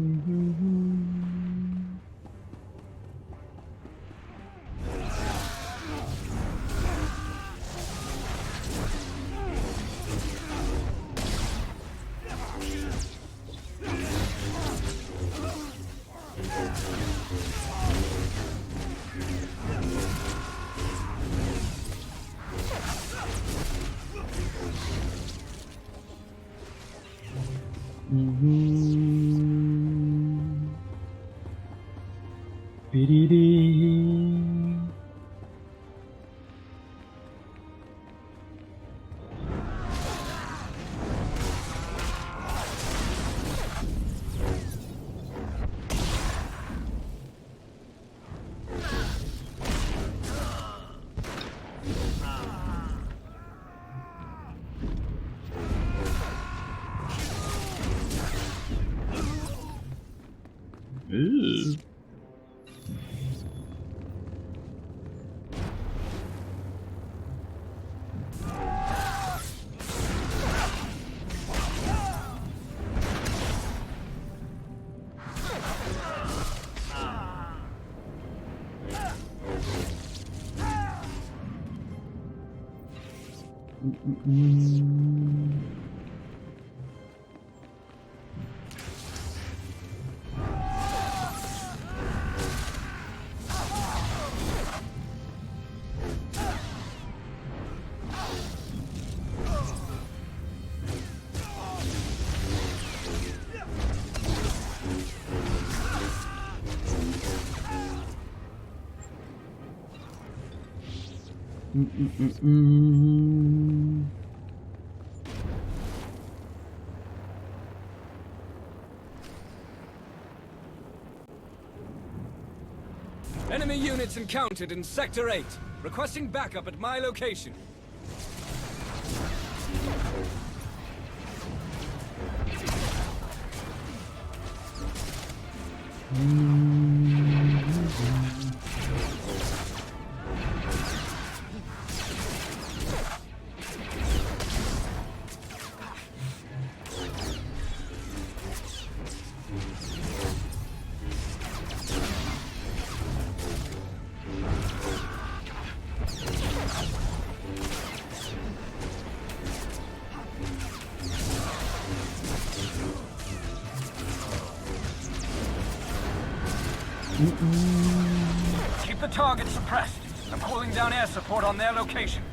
Enemy units encountered in Sector 8. Requesting backup at my location. Keep the target suppressed. I'm calling down air support on their location.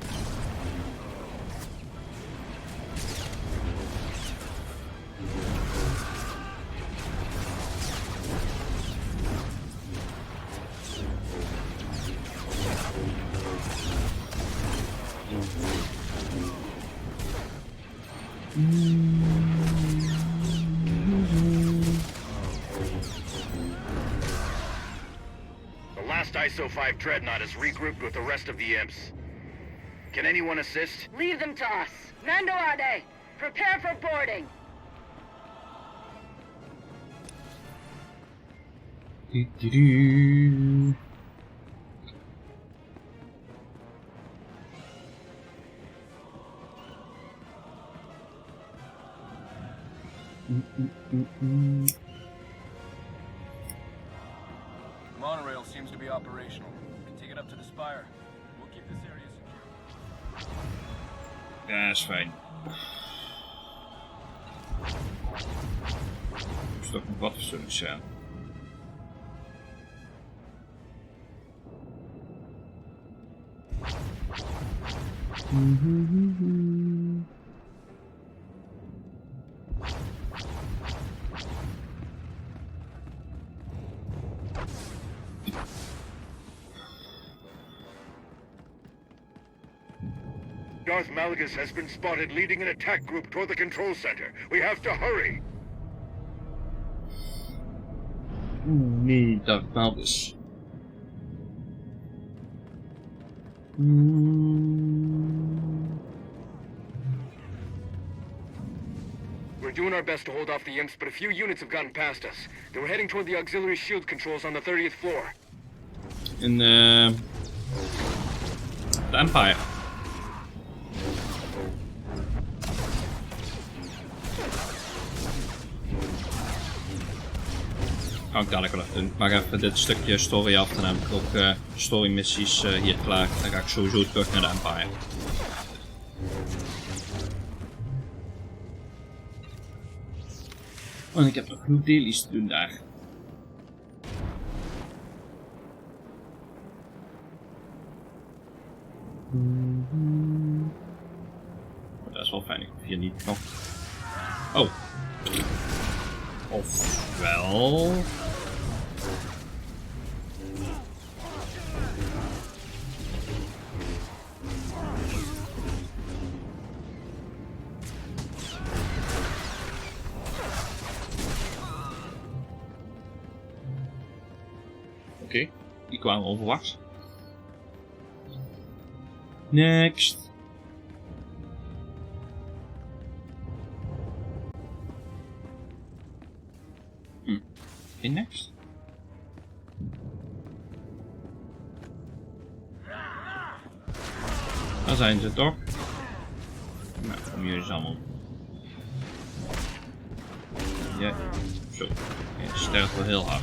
ISO 5 Dreadnought is regrouped with the rest of the imps. Can anyone assist? Leave them to us. Mando Ade, prepare for boarding. Monorail seems to be operational. We can take it up to the spire. We'll keep this area secure. Ja, is fijn. Is toch nog wat of zo zijn. Darth Malgus has been spotted leading an attack group toward the control center. We have to hurry. Nee, Darth Malgus. We're doing our best to hold off the imps, but a few units have gotten past us. They were heading toward the auxiliary shield controls on the 30th floor. In the Empire. Kan ik dadelijk wel even doen. Ik maak even dit stukje story af en dan heb ik ook story missies hier klaar. Dan ga ik sowieso terug naar de Empire. En ik heb nog genoeg dailies te doen daar. Oh, dat is wel fijn, ik hoef hier niet nog. Oh. Ofwel. Oké, die kwamen onverwachts. Next. Geen next. Daar zijn ze toch? Nou, kom jullie eens allemaal. Ja, zo. Je sterft wel heel hard.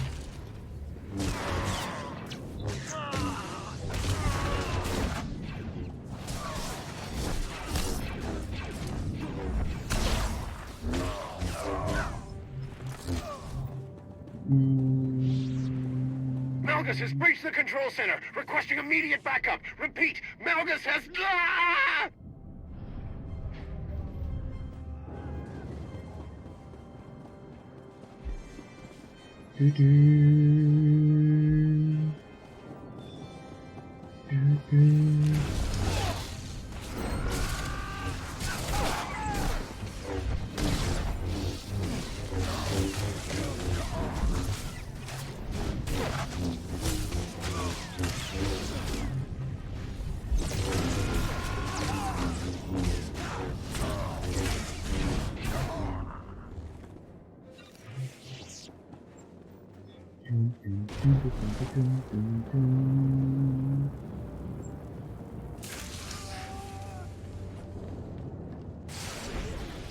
Malgus has breached the control center, requesting immediate backup. Repeat, Malgus has... Ah!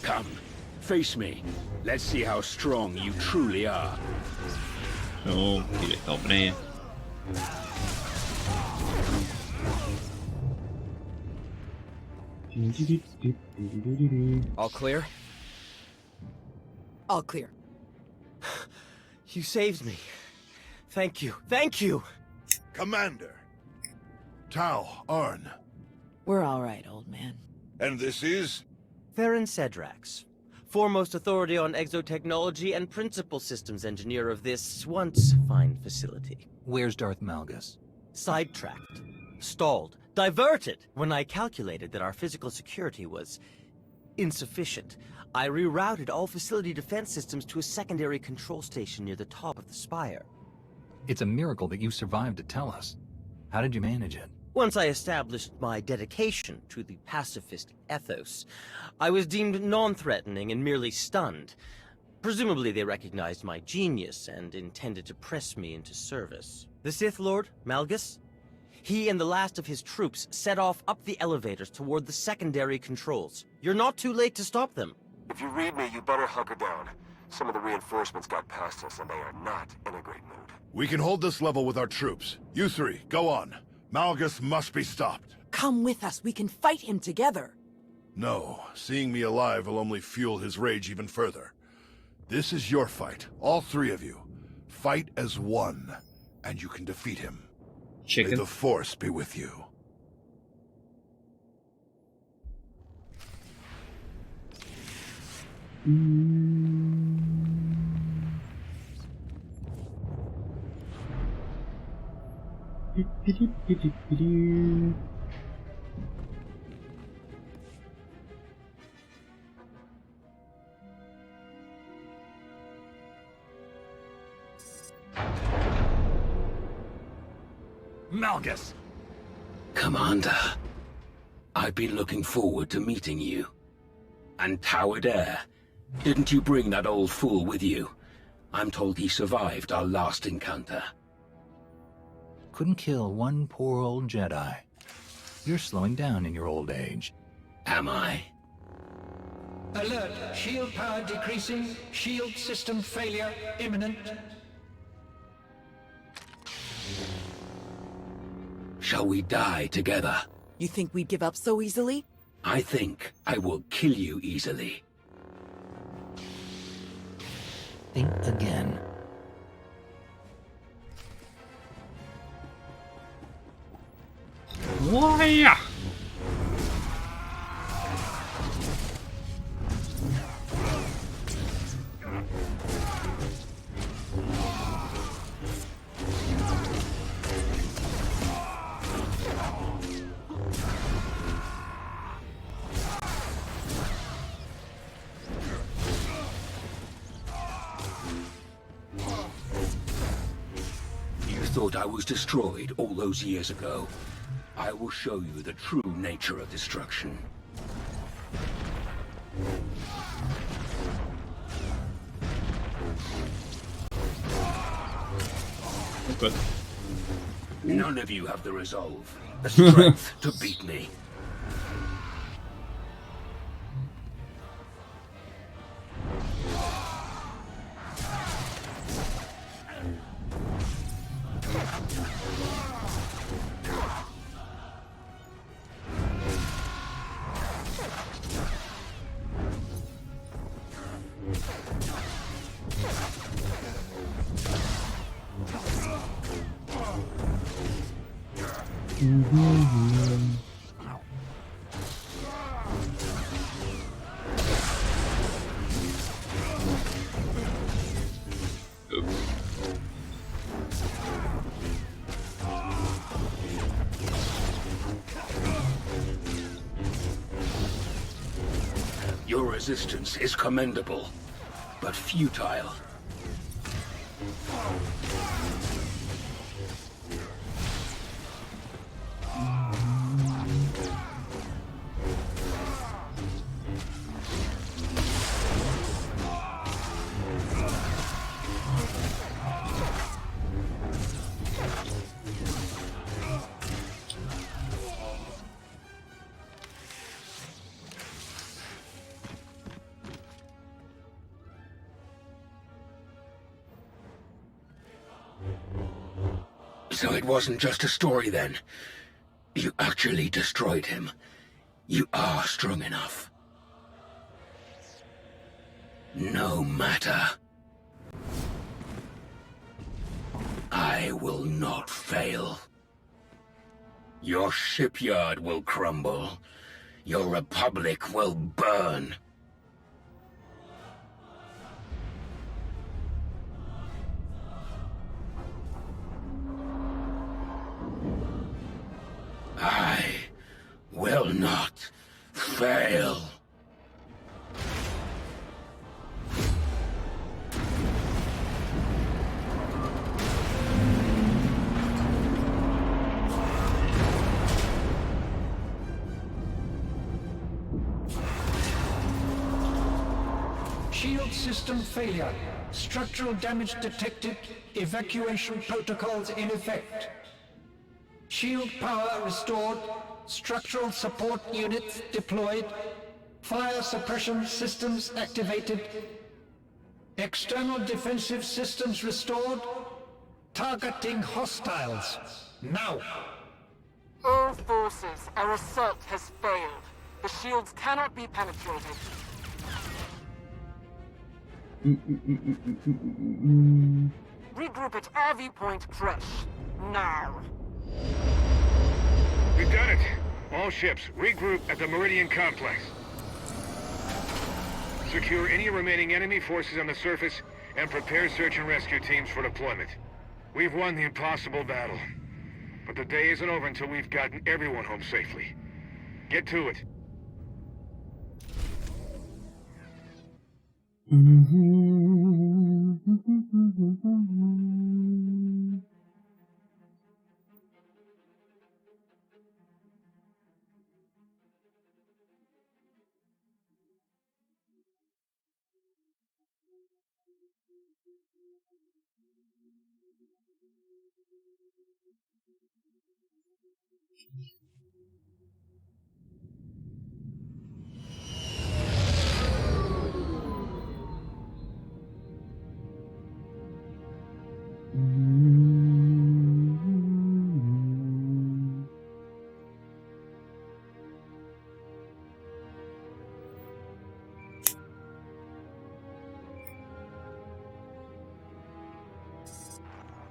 Come, face me. Let's see how strong you truly are. Zo, die ligt al beneden. All clear? All clear. You saved me. Thank you. Thank you! Commander. Tau, Arn. We're all right, old man. And this is? Theron Cedrax, foremost authority on exotechnology and principal systems engineer of this once fine facility. Where's Darth Malgus? Sidetracked, stalled, diverted. When I calculated that our physical security was insufficient, I rerouted all facility defense systems to a secondary control station near the top of the spire. It's a miracle that you survived to tell us. How did you manage it? Once I established my dedication to the pacifist ethos, I was deemed non-threatening and merely stunned. Presumably they recognized my genius and intended to press me into service. The Sith Lord, Malgus? He and the last of his troops set off up the elevators toward the secondary controls. You're not too late to stop them. If you read me, you better hunker down. Some of the reinforcements got past us, and they are not in a great mood. We can hold this level with our troops. You three, go on. Malgus must be stopped. Come with us. We can fight him together. No, seeing me alive will only fuel his rage even further. This is your fight, all three of you. Fight as one, and you can defeat him. Chicken. May the Force be with you. Malgus! Commander, I've been looking forward to meeting you. And Towered Air, didn't you bring that old fool with you? I'm told he survived our last encounter. Couldn't kill one poor old Jedi. You're slowing down in your old age. Am I? Alert! Shield power decreasing. Shield system failure imminent. Shall we die together? You think we'd give up so easily? I think I will kill you easily. Think again. Why? You thought I was destroyed all those years ago. I will show you the true nature of destruction. Good. None of you have the resolve, the strength to beat me. Your resistance is commendable, but futile. So it wasn't just a story then. You actually destroyed him. You are strong enough. No matter. I will not fail. Your shipyard will crumble. Your republic will burn. I will not fail. Shield system failure. Structural damage detected. Evacuation protocols in effect. Shield power restored. Structural support units deployed. Fire suppression systems activated. External defensive systems restored. Targeting hostiles. Now! All forces, our assault has failed. The shields cannot be penetrated. Regroup at RV Point fresh. Now. We've done it. All ships, regroup at the Meridian Complex. Secure any remaining enemy forces on the surface and prepare search and rescue teams for deployment. We've won the impossible battle. But the day isn't over until we've gotten everyone home safely. Get to it.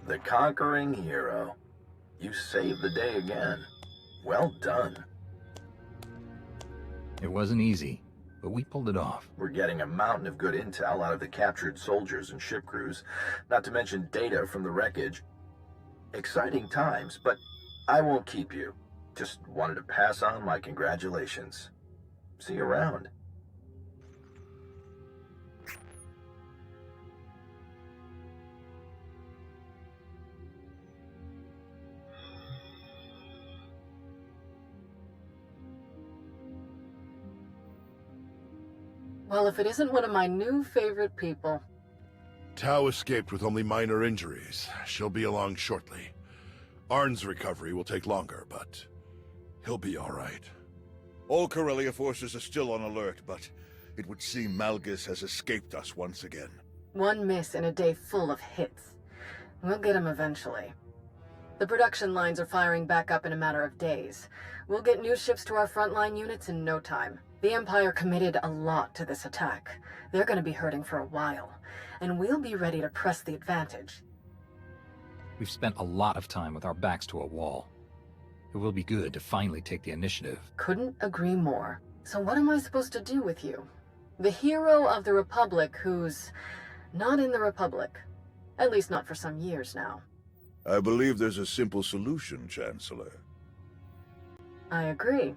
The conquering hero. You saved the day again. Well done. It wasn't easy, but we pulled it off. We're getting a mountain of good intel out of the captured soldiers and ship crews, not to mention data from the wreckage. Exciting times, but I won't keep you. Just wanted to pass on my congratulations. See you around. Well, if it isn't one of my new favorite people. Tao escaped with only minor injuries. She'll be along shortly. Arn's recovery will take longer, but he'll be all right. All Corellia forces are still on alert, but it would seem Malgus has escaped us once again. One miss in a day full of hits. We'll get him eventually. The production lines are firing back up in a matter of days. We'll get new ships to our frontline units in no time. The Empire committed a lot to this attack. They're going to be hurting for a while, and we'll be ready to press the advantage. We've spent a lot of time with our backs to a wall. It will be good to finally take the initiative. Couldn't agree more. So what am I supposed to do with you? The hero of the Republic who's not in the Republic. At least not for some years now. I believe there's a simple solution, Chancellor. I agree.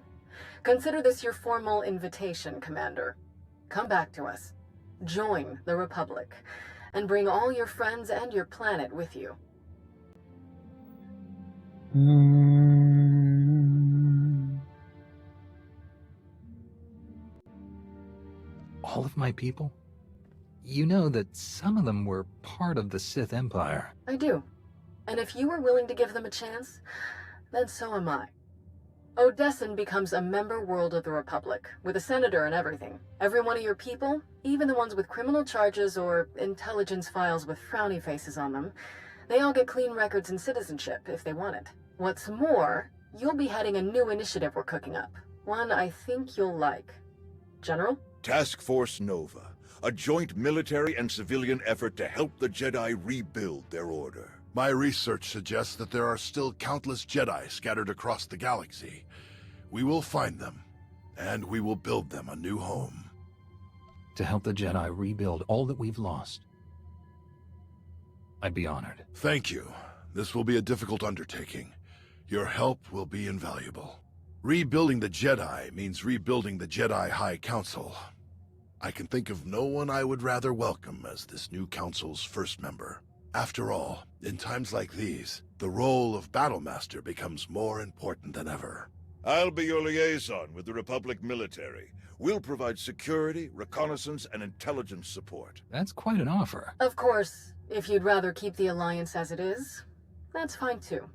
Consider this your formal invitation, Commander. Come back to us. Join the Republic. And bring all your friends and your planet with you. All of my people? You know that some of them were part of the Sith Empire. I do. And if you were willing to give them a chance, then so am I. Odessan becomes a member world of the Republic, with a senator and everything. Every one of your people, even the ones with criminal charges or intelligence files with frowny faces on them, they all get clean records and citizenship if they want it. What's more, you'll be heading a new initiative we're cooking up. One I think you'll like. General? Task Force Nova, a joint military and civilian effort to help the Jedi rebuild their order. My research suggests that there are still countless Jedi scattered across the galaxy. We will find them, and we will build them a new home. To help the Jedi rebuild all that we've lost. I'd be honored. Thank you. This will be a difficult undertaking. Your help will be invaluable. Rebuilding the Jedi means rebuilding the Jedi High Council. I can think of no one I would rather welcome as this new council's first member. After all, in times like these, the role of Battlemaster becomes more important than ever. I'll be your liaison with the Republic military. We'll provide security, reconnaissance, and intelligence support. That's quite an offer. Of course, if you'd rather keep the Alliance as it is, that's fine too.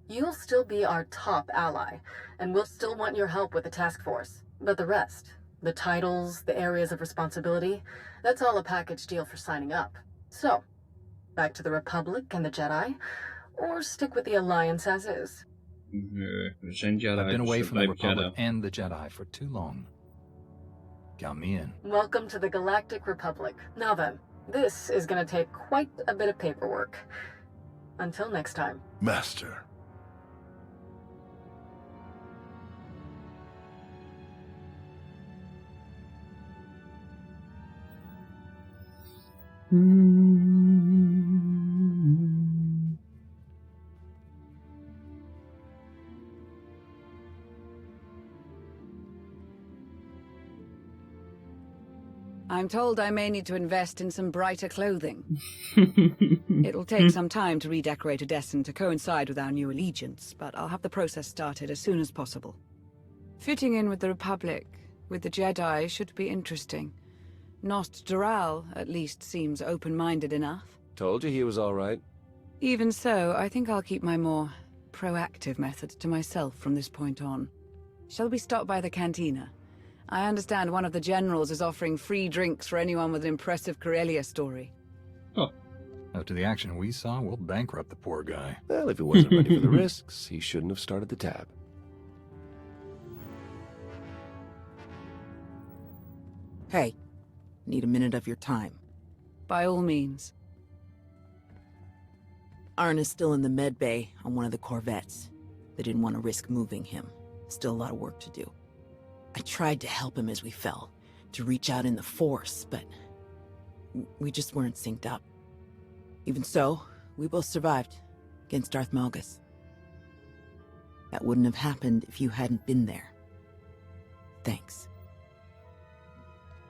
You'll still be our top ally, and we'll still want your help with the task force. But the rest, the titles, the areas of responsibility, that's all a package deal for signing up. So, back to the Republic and the Jedi, or stick with the Alliance as is. I've been away from the Republic and the Jedi for too long. Count me in. Welcome to the Galactic Republic. Now then, this is going to take quite a bit of paperwork. Until next time. Master. I'm told I may need to invest in some brighter clothing. It'll take some time to redecorate Odessan to coincide with our new allegiance, but I'll have the process started as soon as possible. Fitting in with the Republic, with the Jedi, should be interesting. Nost Doral, at least, seems open-minded enough. Told you he was all right. Even so, I think I'll keep my more proactive methods to myself from this point on. Shall we stop by the cantina? I understand one of the generals is offering free drinks for anyone with an impressive Corellia story. Oh. After the action we saw, we'll bankrupt the poor guy. Well, if he wasn't ready for the risks, he shouldn't have started the tab. Hey, need a minute of your time. By all means. Arn is still in the med bay on one of the corvettes. They didn't want to risk moving him. Still a lot of work to do. I tried to help him as we fell, to reach out in the Force, but we just weren't synced up. Even so, we both survived against Darth Malgus. That wouldn't have happened if you hadn't been there. Thanks.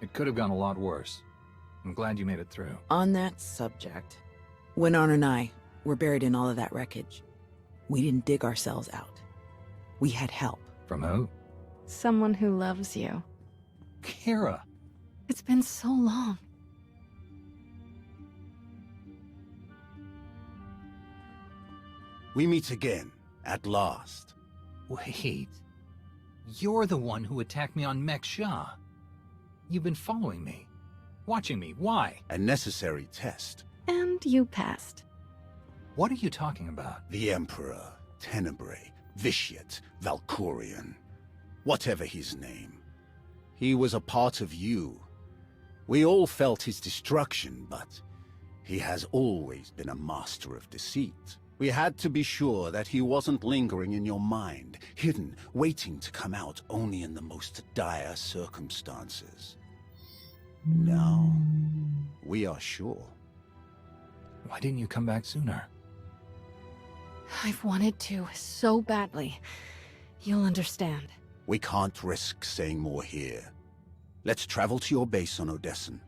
It could have gone a lot worse. I'm glad you made it through. On that subject, when Arn and I were buried in all of that wreckage, we didn't dig ourselves out. We had help. From who? Someone who loves you. Kira! It's been so long. We meet again, at last. Wait. You're the one who attacked me on Mek Shah. You've been following me. Watching me. Why? A necessary test. And you passed. What are you talking about? The Emperor, Tenebrae, Vitiate, Valkorion. Whatever his name. He was a part of you. We all felt his destruction, but he has always been a master of deceit. We had to be sure that he wasn't lingering in your mind, hidden, waiting to come out only in the most dire circumstances. Now, we are sure. Why didn't you come back sooner? I've wanted to so badly. You'll understand. We can't risk saying more here. Let's travel to your base on Odessen.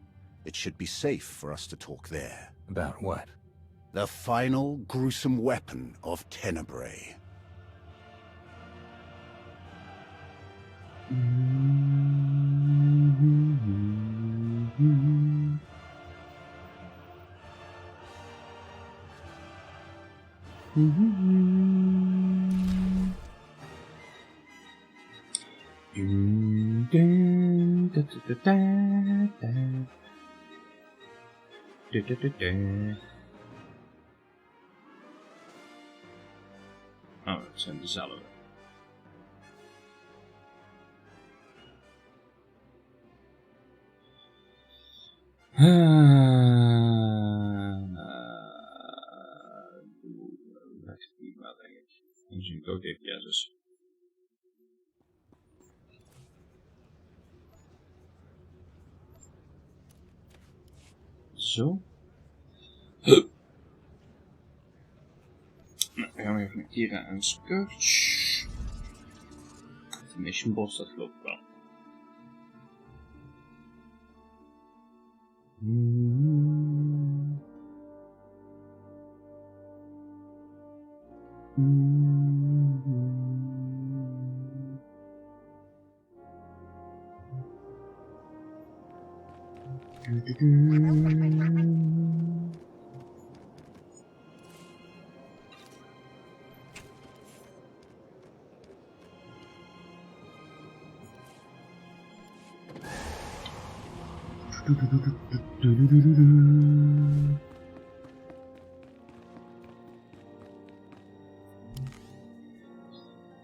It should be safe for us to talk there. About what? The final gruesome weapon of Tenebrae. Oh, het zijn dezelfde. Wacht hier maar, denk ik. Dan zie ik ook even, ja, dus. Zo. Nou, dan gaan we even met Kira en Scourge. De mission boss, dat geloof ik wel.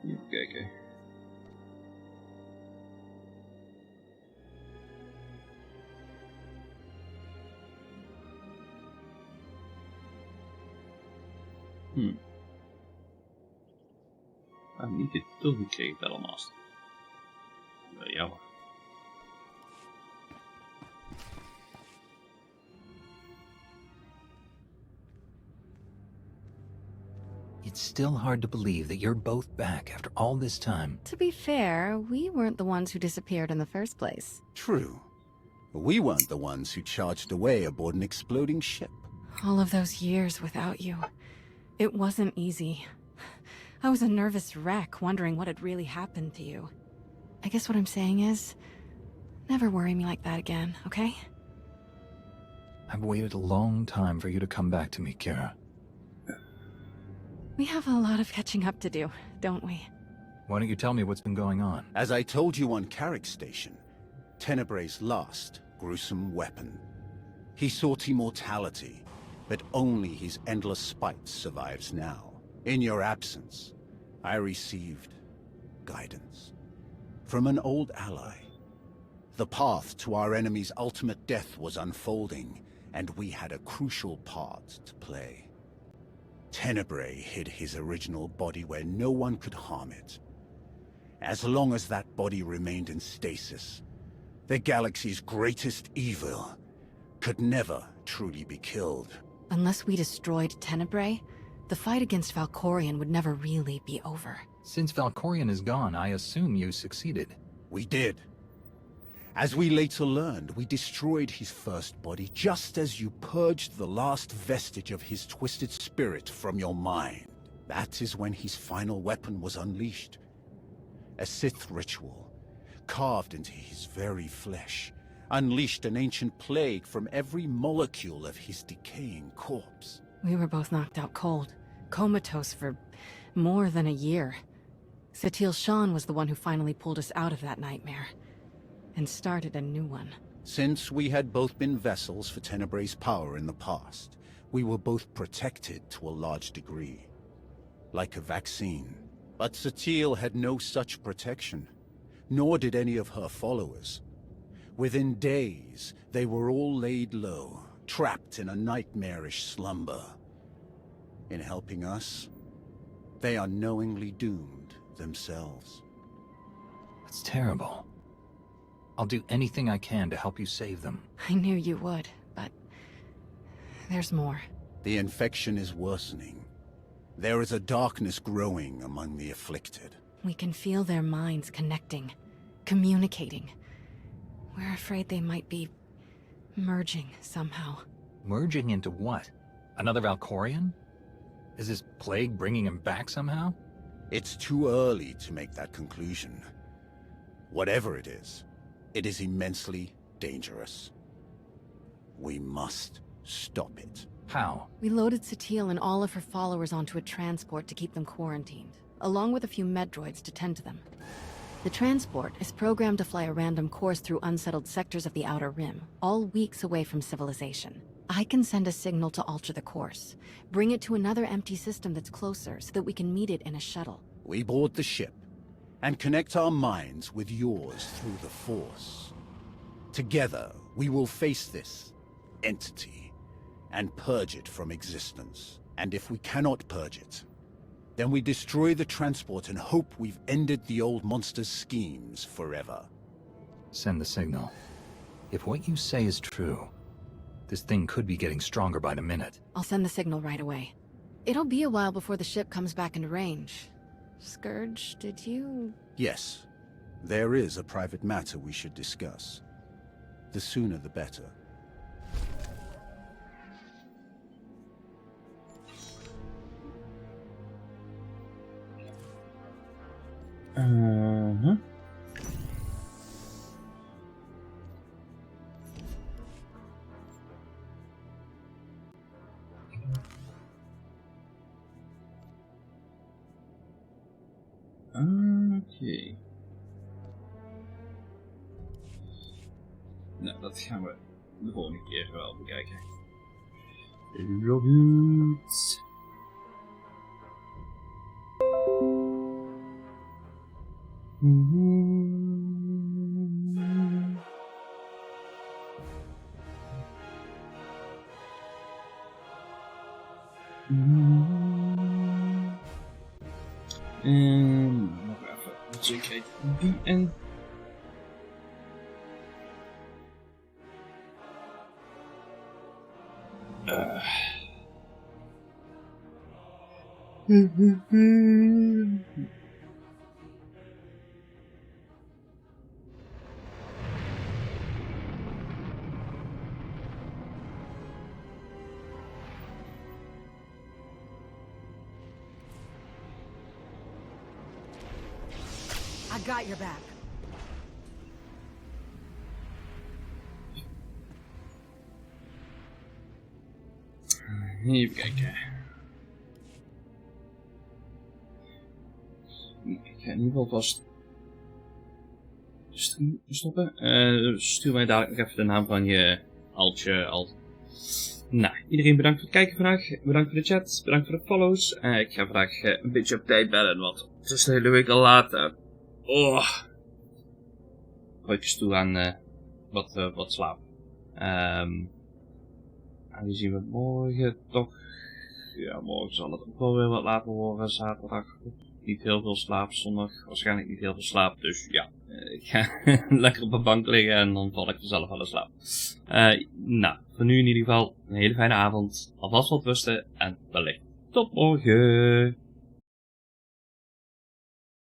Even kijken. Niet de titel gekregen, Battlemaster. Jammer. It's still hard to believe that you're both back after all this time. To be fair, we weren't the ones who disappeared in the first place. True. We weren't the ones who charged away aboard an exploding ship. All of those years without you. It wasn't easy. I was a nervous wreck, wondering what had really happened to you. I guess what I'm saying is, Never worry me like that again, okay? I've waited a long time for you to come back to me, Kira. We have a lot of catching up to do, don't we? Why don't you tell me what's been going on? As I told you on Carrick Station, Tenebrae's last gruesome weapon. He sought immortality, but only his endless spite survives now. In your absence, I received guidance from an old ally. The path to our enemy's ultimate death was unfolding, and we had a crucial part to play. Tenebrae hid his original body where no one could harm it. As long as that body remained in stasis, the galaxy's greatest evil could never truly be killed. Unless we destroyed Tenebrae, the fight against Valkorion would never really be over. Since Valkorion is gone, I assume you succeeded. We did. As we later learned, we destroyed his first body just as you purged the last vestige of his twisted spirit from your mind. That is when his final weapon was unleashed. A Sith ritual, carved into his very flesh, unleashed an ancient plague from every molecule of his decaying corpse. We were both knocked out cold, comatose for more than a year. Satil Shan was the one who finally pulled us out of that nightmare, and started a new one. Since we had both been vessels for Tenebrae's power in the past, we were both protected to a large degree. Like a vaccine. But Satil had no such protection, nor did any of her followers. Within days, they were all laid low, trapped in a nightmarish slumber. In helping us, they are knowingly doomed themselves. That's terrible. I'll do anything I can to help you save them. I knew you would, but there's more. The infection is worsening. There is a darkness growing among the afflicted. We can feel their minds connecting, communicating. We're afraid they might be merging somehow. Merging into what? Another Valkorion? Is this plague bringing him back somehow? It's too early to make that conclusion. Whatever it is immensely dangerous. We must stop it. How? We loaded Satil and all of her followers onto a transport to keep them quarantined, along with a few medroids to tend to them. The transport is programmed to fly a random course through unsettled sectors of the Outer Rim, all weeks away from civilization. I can send a signal to alter the course, bring it to another empty system that's closer so that we can meet it in a shuttle. We board the ship and connect our minds with yours through the Force. Together, we will face this entity and purge it from existence. And if we cannot purge it, then we destroy the transport and hope we've ended the old monster's schemes forever. Send the signal. If what you say is true, this thing could be getting stronger by the minute. I'll send the signal right away. It'll be a while before the ship comes back into range. Scourge, did you... Yes. There is a private matter we should discuss. The sooner the better. Okay. Nou, dat gaan we de volgende keer wel bekijken. Robert. En nog even de zekerheid die en... I got your back. Even kijken. Ik ga in ieder geval vast stoppen. Stuur mij dadelijk nog even de naam van je alt. Nou, iedereen bedankt voor het kijken vandaag. Bedankt voor de chat. Bedankt voor de follows. Ik ga vandaag een beetje op tijd bellen, want het is de hele week al laat. Gootjes toe aan wat slaap. Aangezien we morgen toch... Ja, morgen zal het ook wel weer wat later worden. Zaterdag niet heel veel slaap. Zondag waarschijnlijk niet heel veel slaap. Dus ja, ik ga lekker op de bank liggen en dan val ik vanzelf wel in slaap. Nou, voor nu in ieder geval een hele fijne avond. Alvast wat rusten en wellicht tot morgen.